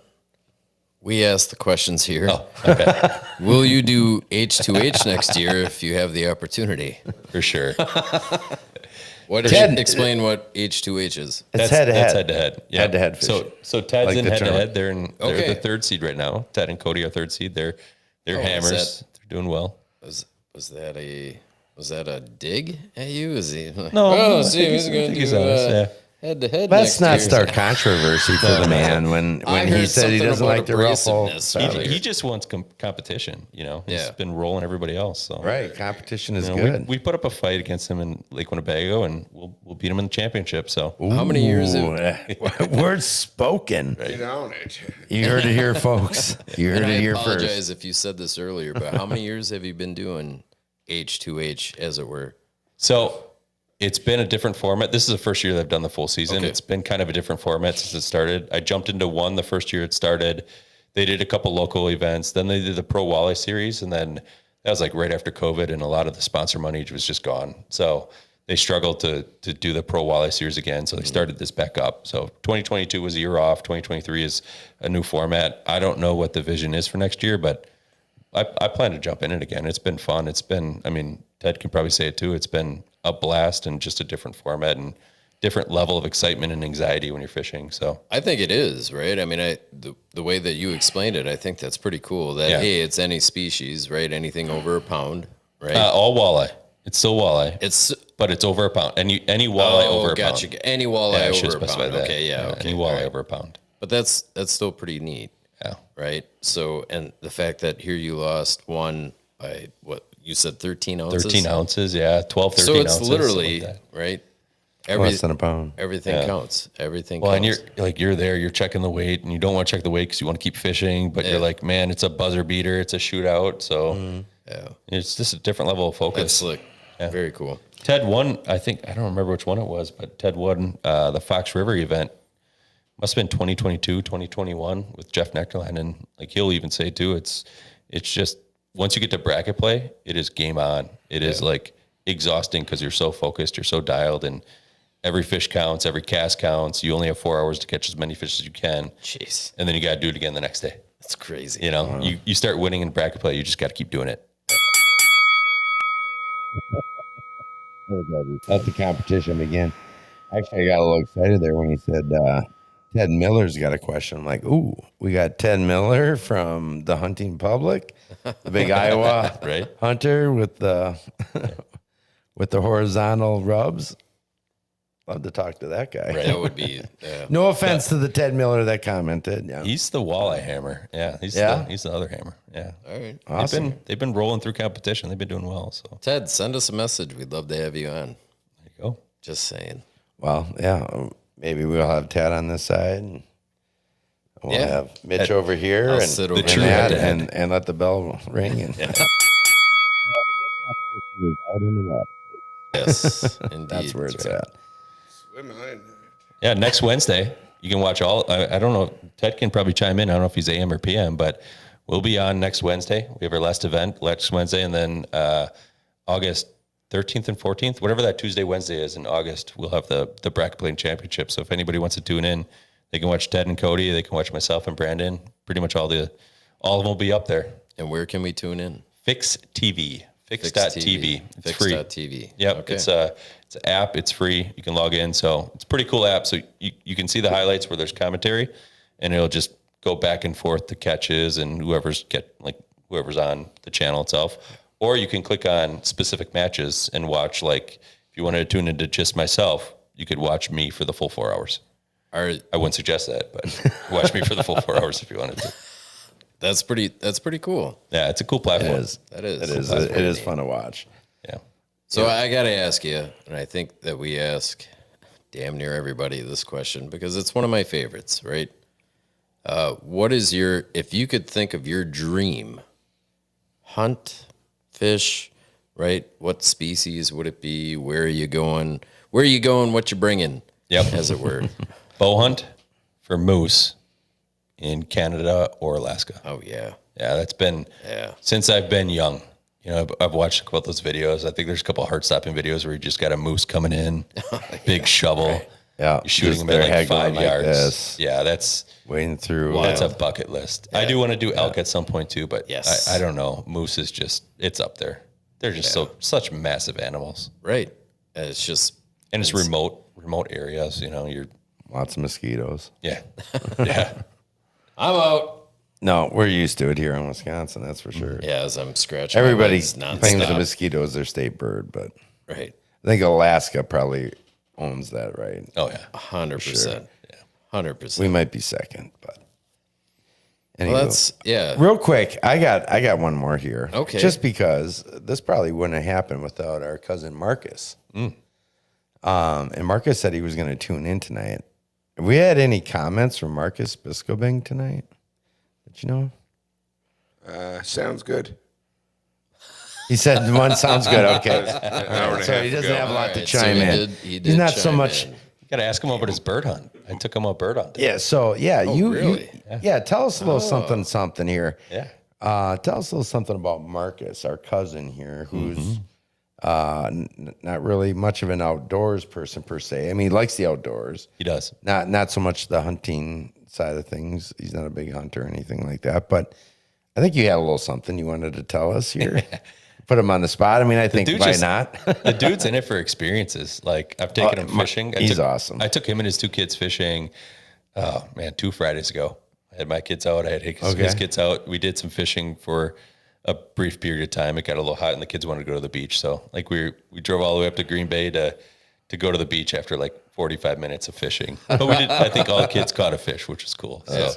We asked the questions here. Oh, okay. Will you do H2H next year if you have the opportunity? For sure. Explain what H2H is. It's head to That's head. head to head. Yeah. Head-to-head fishing. So Ted's Like in the head to tournament. head. They're Okay. the third seed right now. Ted and Cody are third seed. They're hammers. They're doing well. Was that a dig at you? Is he? No, Oh, I see, think he's I going think to he's do honest, yeah. head to head. Let's not start controversy for the man when I he heard said he something doesn't about like to ruffle. abrasiveness feathers. earlier. He just wants competition. He's Yeah. been rolling everybody else. So Right, competition is you know, good. We put up a fight against him in Lake Winnebago, and we'll beat him in the championship. So How many years have- Ooh, words spoken. Get on it. You heard it here, folks. You heard And I it here apologize first. if you said this earlier, but how many years have you been doing H2H, as it were? So it's been a different format. This is the first year that I've done the full season. Okay. It's been kind of a different format since it started. I jumped into one the first year it started. They did a couple local events. Then they did the Pro Walleye series. And then that was like right after COVID, and a lot of the sponsor money was just gone. So they struggled to do the Pro Walleye series again. So they started this back up. So 2022 was a year off. 2023 is a new format. I don't know what the vision is for next year, but I plan to jump in it again. It's been fun. Ted can probably say it too. It's been a blast and just a different format and different level of excitement and anxiety when you're fishing. So I think it is, right? I mean, the way that you explained it, I think that's pretty cool. That, Yeah. hey, it's any species, right? Anything over a pound, right? all walleye. It's still walleye. It's but it's over a pound. Any walleye over a gotcha. pound. Any Yeah, walleye I should over a specify pound. that. Okay, yeah, okay. Any all walleye right. over a pound. But that's still pretty neat, Yeah. right? So, and the fact that here you lost one by what you said, 13 ounces. 13 ounces, yeah. 12, 13 So it's ounces. literally something like that. right. Less than a pound. Everything counts. Everything. Well, and counts. you're there, you're checking the weight, and you don't want to check the weight because you want to keep fishing, but you're like, man, it's a buzzer beater, it's a shootout, so it's just a different level of focus. That's slick. Very cool. Ted won, I don't remember which one it was, but Ted won the Fox River event. Must have been 2022, 2021 with Jeff Nectarline, and like he'll even say too, it's just once you get to bracket play, it is game on. It is like exhausting because you're so focused, you're so dialed, and every fish counts, every cast counts. You only have 4 hours to catch as many fish as you can. Jeez, And then you got to do it again the next day. that's crazy. You know, you start winning in bracket play, you just got to keep doing it. Let the competition begin. Actually, I got a little excited there when he said Ted Miller's got a question. I'm like, ooh, we got Ted Miller from the hunting public, the big Iowa Right. hunter with the with the horizontal rubs. Love to talk to that guy. That would be. No offense to the Ted Miller that commented. Yeah. He's the walleye hammer. Yeah, he's the other hammer. Yeah. All right, Awesome. They've been rolling through competition. They've been doing well. So Ted, send us a message. We'd love to have you on. there you go. Just saying. Well, yeah. Maybe we'll have Ted on this side, and we'll Yeah. have Mitch over here, I'll and sit over and here. that, head-to-head. and let the bell ring. And Yes, indeed. that's where it's at. Swimming in. Yeah, next Wednesday you can watch all. I don't know. Ted can probably chime in. I don't know if he's AM or PM, but we'll be on next Wednesday. We have our last event next Wednesday, and then August 13th and 14th, whatever that Tuesday, Wednesday is in August, we'll have the bracket playing championship. So if anybody wants to tune in, they can watch Ted and Cody. They can watch myself and Brandon. Pretty much all of them will be up there. And where can we tune in? Fix TV. Fix.tv. It's free. Fix.tv. Yep. Okay. It's an app. It's free. You can log in. So it's a pretty cool app. So you can see the highlights where there's commentary, and it'll just go back and forth the catches and whoever's on the channel itself. Or you can click on specific matches and watch, like if you wanted to tune into just myself, you could watch me for the full 4 hours. I wouldn't suggest that, but watch me for the full 4 hours if you wanted to. That's pretty cool. Yeah, it's a cool platform. It is. That is. It is fun to watch. Yeah. So I got to ask you, and I think that we ask damn near everybody this question because it's one of my favorites, right? What is if you could think of your dream hunt, fish, right? What species would it be? Where are you going? What you bringing? Yep. As it were. Bow hunt for moose in Canada or Alaska. Oh yeah. Yeah, that's been since I've been young. You know, I've watched a couple of those videos. I think there's a couple of heart-stopping videos where you just got a moose coming in, big shovel. Right. Yeah, You're shooting just them their at like head going 5 like yards. this. Yeah, that's Wading through. a bucket list. I do want to do elk at some point too, but Yes. I don't know. Moose is just, it's up there. They're just such massive animals. Right. And it's just And it's remote areas, you know, Lots of mosquitoes. yeah. Yeah. I'm out. No, we're used to it here in Wisconsin. That's for sure. Yeah, as I'm scratching. my Everybody legs claims the nonstop. mosquito is their state bird, but Right. I think Alaska probably owns that, right? Oh yeah. 100%. 100%. We might be second, but anyway. Well, that's Real quick, I got one more here. Okay. Just because this probably wouldn't have happened without our cousin Marcus. And Marcus said he was going to tune in tonight. Have we had any comments from Marcus Biscobing tonight? Did you know? Sounds good. He said one sounds good. Okay. An hour and a So half he doesn't ago. have a lot to Alright, so chime he in. did He's not so chime much. in. You got to ask him about his bird hunt. I took him out bird hunting. Yeah. So yeah, really? tell us a little something here. Yeah. Tell us a little something about Marcus, our cousin here, who's not really much of an outdoors person per se. I mean, he likes the outdoors. He does. Not so much the hunting side of things. He's not a big hunter or anything like that. But I think you had a little something you wanted to tell us here. put him on the spot. I mean, I think dude why just- not? The dude's in it for experiences. Like I've taken him fishing. He's awesome. I took him and his 2 kids fishing. Oh man, 2 Fridays ago. I had my kids out. I had his kids out. We did some fishing for a brief period of time. It got a little hot, and the kids wanted to go to the beach. So like we drove all the way up to Green Bay to go to the beach after like 45 minutes of fishing. But we did. I think all the kids caught a fish, which was cool. So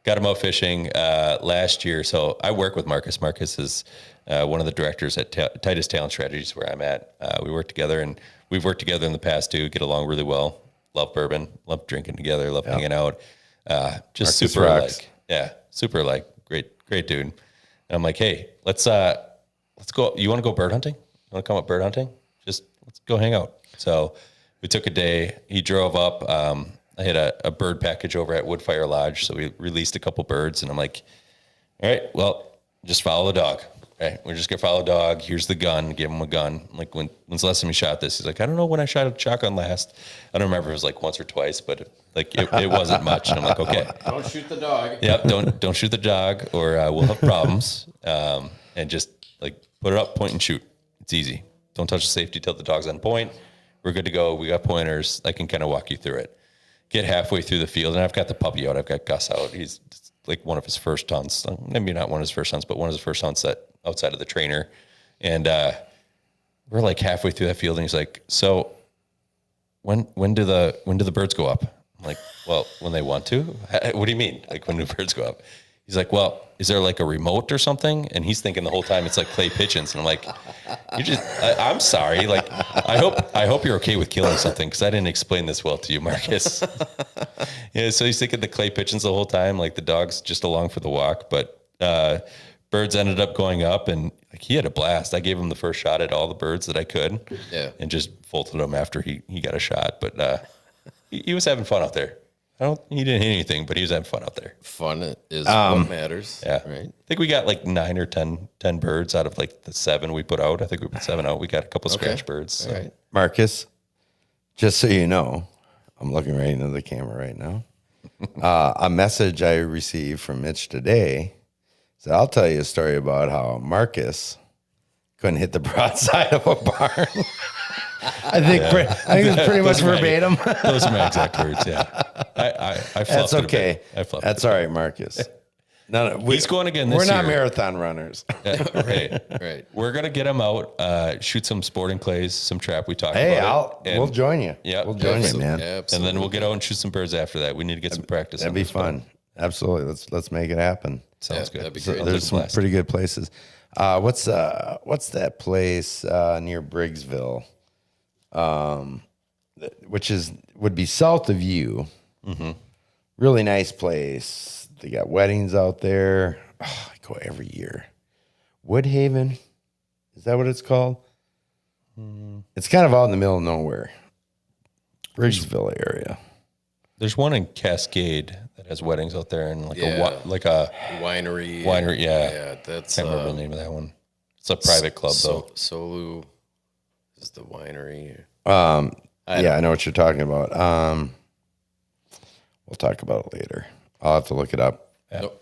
got them out fishing last year. So I work with Marcus. Marcus is one of the directors at Titus Talent Strategies, where I'm at. We work together, and we've worked together in the past too. Get along really well. Love bourbon. Love drinking together. Love hanging out. Just Marcus super rocks. super great dude. And I'm like, hey, let's go. You want to go bird hunting? You want to come up bird hunting? Just let's go hang out. So we took a day. He drove up. I had a bird package over at Woodfire Lodge, so we released a couple birds, and I'm like, all right, well, just follow the dog. Right, we're just gonna follow the dog. Here's the gun. Give him a gun. Like when's the last time you shot this? He's like, I don't know when I shot a shotgun last. I don't remember if it was like once or twice, but it wasn't much. And I'm like, okay, Don't shoot the dog. yep, don't shoot the dog, or we'll have problems. And just like put it up, point and shoot. It's easy. Don't touch the safety till the dog's on point. We're good to go. We got pointers. I can kind of walk you through it. Get halfway through the field, and I've got the puppy out. I've got Gus out. He's like one of his first hunts. Maybe not one of his first hunts, but one of his first hunts that outside of the trainer. And we're like halfway through that field, and he's like, so when do the birds go up? I'm like, well, when they want to. What do you mean? Like when do birds go up? He's like, well, is there like a remote or something? And he's thinking the whole time it's like clay pigeons. And I'm like, I'm sorry. Like, I hope you're okay with killing something, because I didn't explain this well to you, Marcus. Yeah. So he's thinking the clay pigeons the whole time, like the dog's just along for the walk. But birds ended up going up, and like he had a blast. I gave him the first shot at all the birds that I could, and just folded them after he got a shot. But he was having fun out there. He didn't hit anything, but he was having fun out there. Fun is what matters. Yeah. Right. I think we got like 9 or 10 birds out of like the 7 we put out. I think we put 7 out. We got a couple scratch birds. So. All right. Marcus, just so you know, I'm looking right into the camera right now. A message I received from Mitch today. So I'll tell you a story about how Marcus couldn't hit the broadside of a barn. I think it's pretty much verbatim. Those are my exact words. Yeah. I fluffed That's it a okay. bit. I fluffed That's it a all right, Marcus. No, He's going again this We're not year. marathon runners. bit. Hey, Right. we're going to get him out, shoot some sporting clays, some trap. We talked Hey, about it. we'll join you. Yeah. We'll join you, man. Absolutely. And then we'll get out and shoot some birds after that. We need to get some practice. That'd on be this one. fun. Absolutely. Let's make it happen. Sounds good. that'd be So great. there's some pretty good places. What's that place near Briggsville? Which would be south of you. Mm-hmm. Really nice place. They got weddings out there. Oh, I go every year. Woodhaven, is that what it's called? It's kind of out in the middle of nowhere. Briggsville area. There's one in Cascade that has weddings out there, and like Yeah. a Winery. winery. Yeah. Yeah, that's I can't remember the name of that one. It's a private club though. Solu is the winery. I know what you're talking about. We'll talk about it later. I'll have to look it up.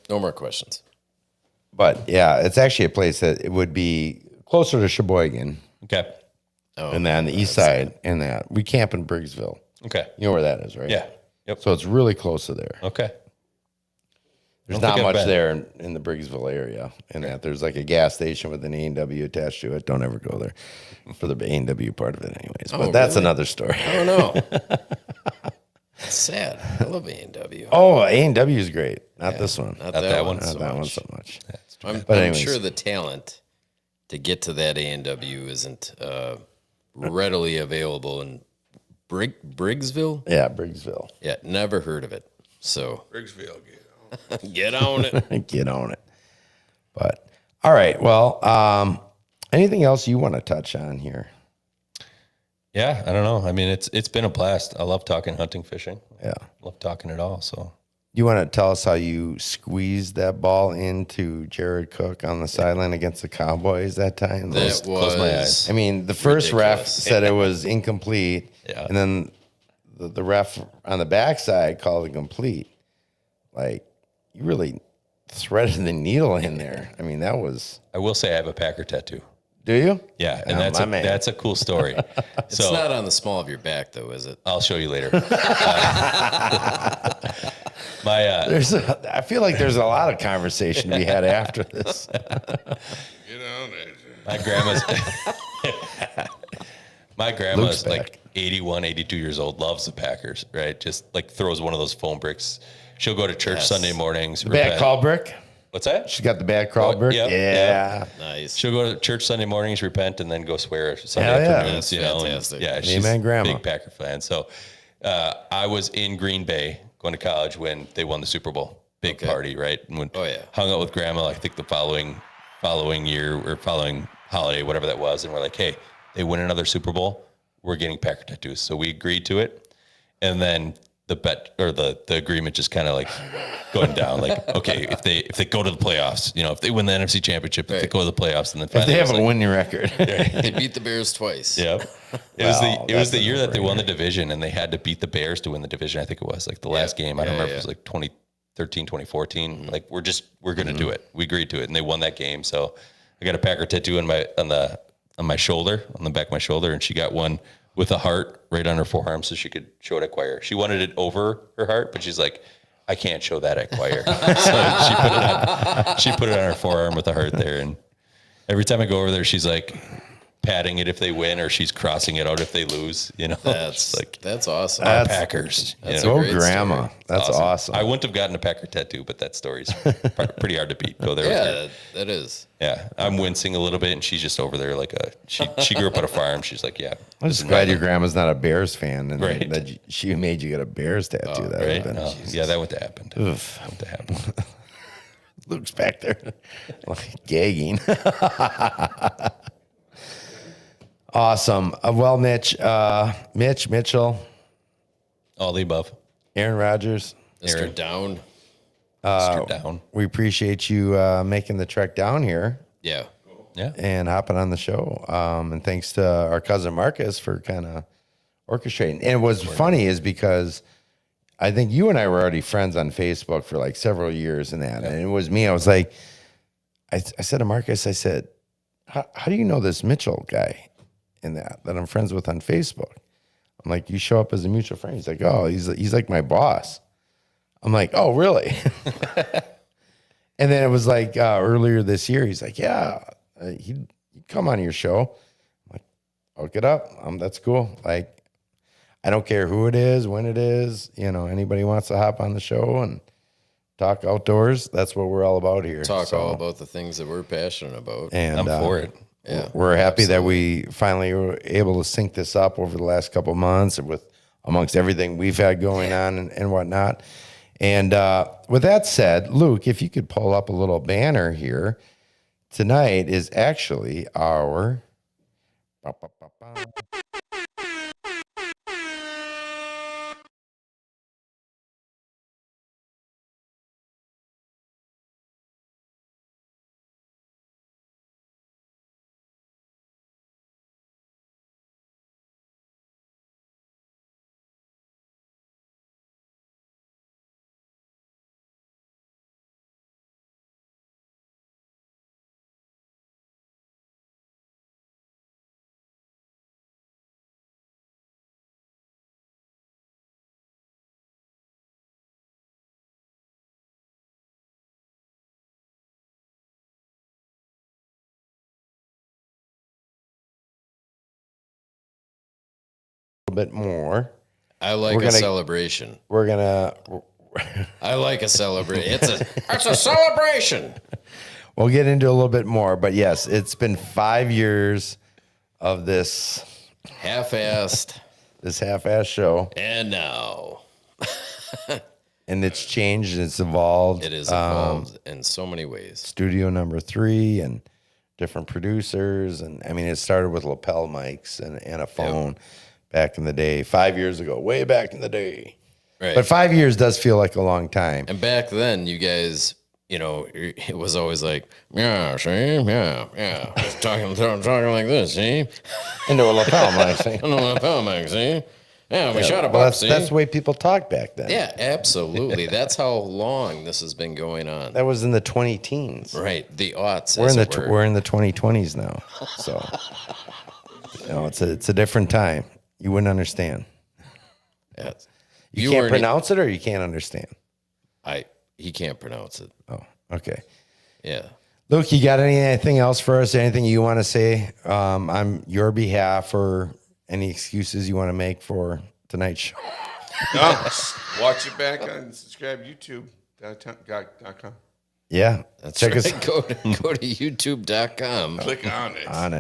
No more questions. But yeah, it's actually a place that it would be closer to Sheboygan Okay. and then on the east side. And that we camp in Briggsville. Okay. You know where that is, right? Yeah. Yep. So it's really close to there. Okay. There's Don't not think I've much been. there in the Briggsville area. And that there's like a gas station with an A&W attached to it. Don't ever go there for the A&W part of it, anyways. But that's really? another story. I don't know. It's sad. I love A&W. Oh, A&W is great. Not this one. Not that that one. one. Not So that one much. so much. I'm anyways. sure the talent to get to that A&W isn't readily available in Briggsville. Yeah, Briggsville. Yeah, never heard of it. So Briggsville, get on it. Get on it. But all right. Well, anything else you want to touch on here? Yeah, I don't know. I mean, it's been a blast. I love talking hunting, fishing. Yeah. Love talking it all. So You want to tell us how you squeezed that ball into Jared Cook on the sideline against the Cowboys that time? That close my eyes. was I mean, the first ref ridiculous. said it was incomplete, Yeah. and then the ref on the backside called it complete. Like, you really threaded the needle in there. I mean, that was... I will say I have a Packer tattoo. Do you? Yeah, and Oh, my man. that's a cool story. It's not on the small of your back, though, is it? I'll show you later. I feel like there's a lot of conversation to be had after this. My grandma's Luke's back. like 81, 82 years old, loves the Packers, right? Just like throws one of those foam bricks. She'll go to church Sunday mornings. Bad call brick. What's that? She got the bad crawl brick. yep, Yeah. Nice. She'll go to church Sunday mornings, repent, and then go swear Sunday Hell yeah. afternoons. You know, and, fantastic. yeah, she's Amen, a Grandma. big Packer fan. So I was in Green Bay going to college when they won the Super Bowl. Big party, right? And when hung out with Grandma, I think the following year or following holiday, whatever that was, and we're like, hey, they win another Super Bowl, we're getting Packer tattoos. So we agreed to it, and then the bet or the agreement just kind of like going down. Like, okay, if they go to the playoffs, you know, if they win the NFC Championship, if they go to the playoffs, and then If finally they have a like, winning record. They beat the Bears twice. yeah. It was the year that they won the division, and they had to beat the Bears to win the division. I think it was like the last game. I don't remember if it was like 2013, 2014. Like we're going to do it. We agreed to it, and they won that game. So I got a Packer tattoo on my shoulder, on the back of my shoulder, and she got one with a heart right on her forearm so she could show it at choir. She wanted it over her heart, but she's like, I can't show that at choir. So she put it on her forearm with a heart there. And every time I go over there, she's like patting it if they win, or she's crossing it out if they lose. You know, That's like that's awesome. our Packers. That's you know? a Go great Grandma. story. That's awesome. I wouldn't have gotten a Packer tattoo, but that story's pretty hard to beat. Go there. With her. Yeah, that is. Yeah, I'm wincing a little bit, and she's just over there like she grew up on a farm. She's like, yeah. I'm just glad your grandma's not a Bears fan and Right. that she made you get a Bears tattoo. That Right? would have been. Yeah, that wouldn't have happened. Oof. That wouldn't have happened. Luke's back there, like gagging. Awesome. Well, Mitchell, All the above. Aaron Rodgers, Mr. Daun. Strip down. we appreciate you making the trek down here Yeah. Yeah. and hopping on the show. And thanks to our cousin Marcus for kind of orchestrating. And what's funny is because I think you and I were already friends on Facebook for like several years and that. And it was me. I was like, I said to Marcus, I said, how do you know this Mitchell guy in that I'm friends with on Facebook? I'm like, you show up as a mutual friend. He's like, oh, he's like my boss. I'm like, oh, really? And then it was like earlier this year, he's like, yeah, he'd come on your show. I'm like, hook it up. That's cool. Like, I don't care who it is, when it is. You know, anybody wants to hop on the show and talk outdoors. That's what we're all about here. Talk all about the things that we're passionate about. And I'm for it. Yeah. we're happy that we finally were able to sync this up over the last couple of months with amongst everything we've had going on and whatnot. And with that said, Luke, if you could pull up a little banner here, tonight is actually our bit more. I like We're a gonna- celebration. We're gonna I like a celebration. It's a celebration. we'll get into a little bit more, but yes, it's been 5 years of this Half-assed. half-ass show, And now and it's changed and it's evolved. it is evolved in so many ways. Studio number 3 and different producers, and I mean it started with lapel mics and a phone back in the day, 5 years ago, way back in the day. Right. But 5 years does feel like a long time. And back then, you guys, you know, it was always like, yeah, see, yeah, talking like this, see, Into a lapel mic, see? I don't know lapel mic, see, Yeah, we shot a Well, buck. See? that's the way people talk back then. Yeah, absolutely. That's how long this has been going on. That was in the 20 teens. Right, the aughts. We're as in it the were. we're in the 2020s now. So it's a different time. You wouldn't understand. Yes. You can't pronounce it, or you can't understand. He can't pronounce it. Oh, okay. Yeah. Luke, you got anything else for us? Anything you want to say on your behalf, or any excuses you want to make for tonight's show? No, watch it back on subscribe YouTube.com. Yeah, check us Go to youtube.com. Click on it. on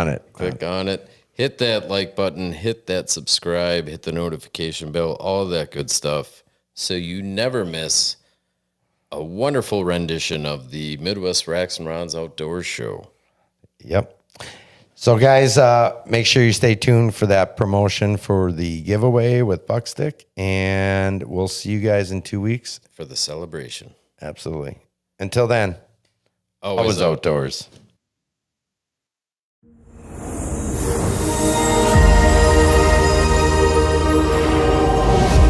it. Click on it. Hit that like button. Hit that subscribe. Hit the notification bell. All that good stuff. So you never miss a wonderful rendition of the Midwest Racks and Rods Outdoors Show. Yep. So, guys, make sure you stay tuned for that promotion for the giveaway with Buckstick, and we'll see you guys in 2 weeks. For the celebration. Absolutely. Until then, Always outdoors.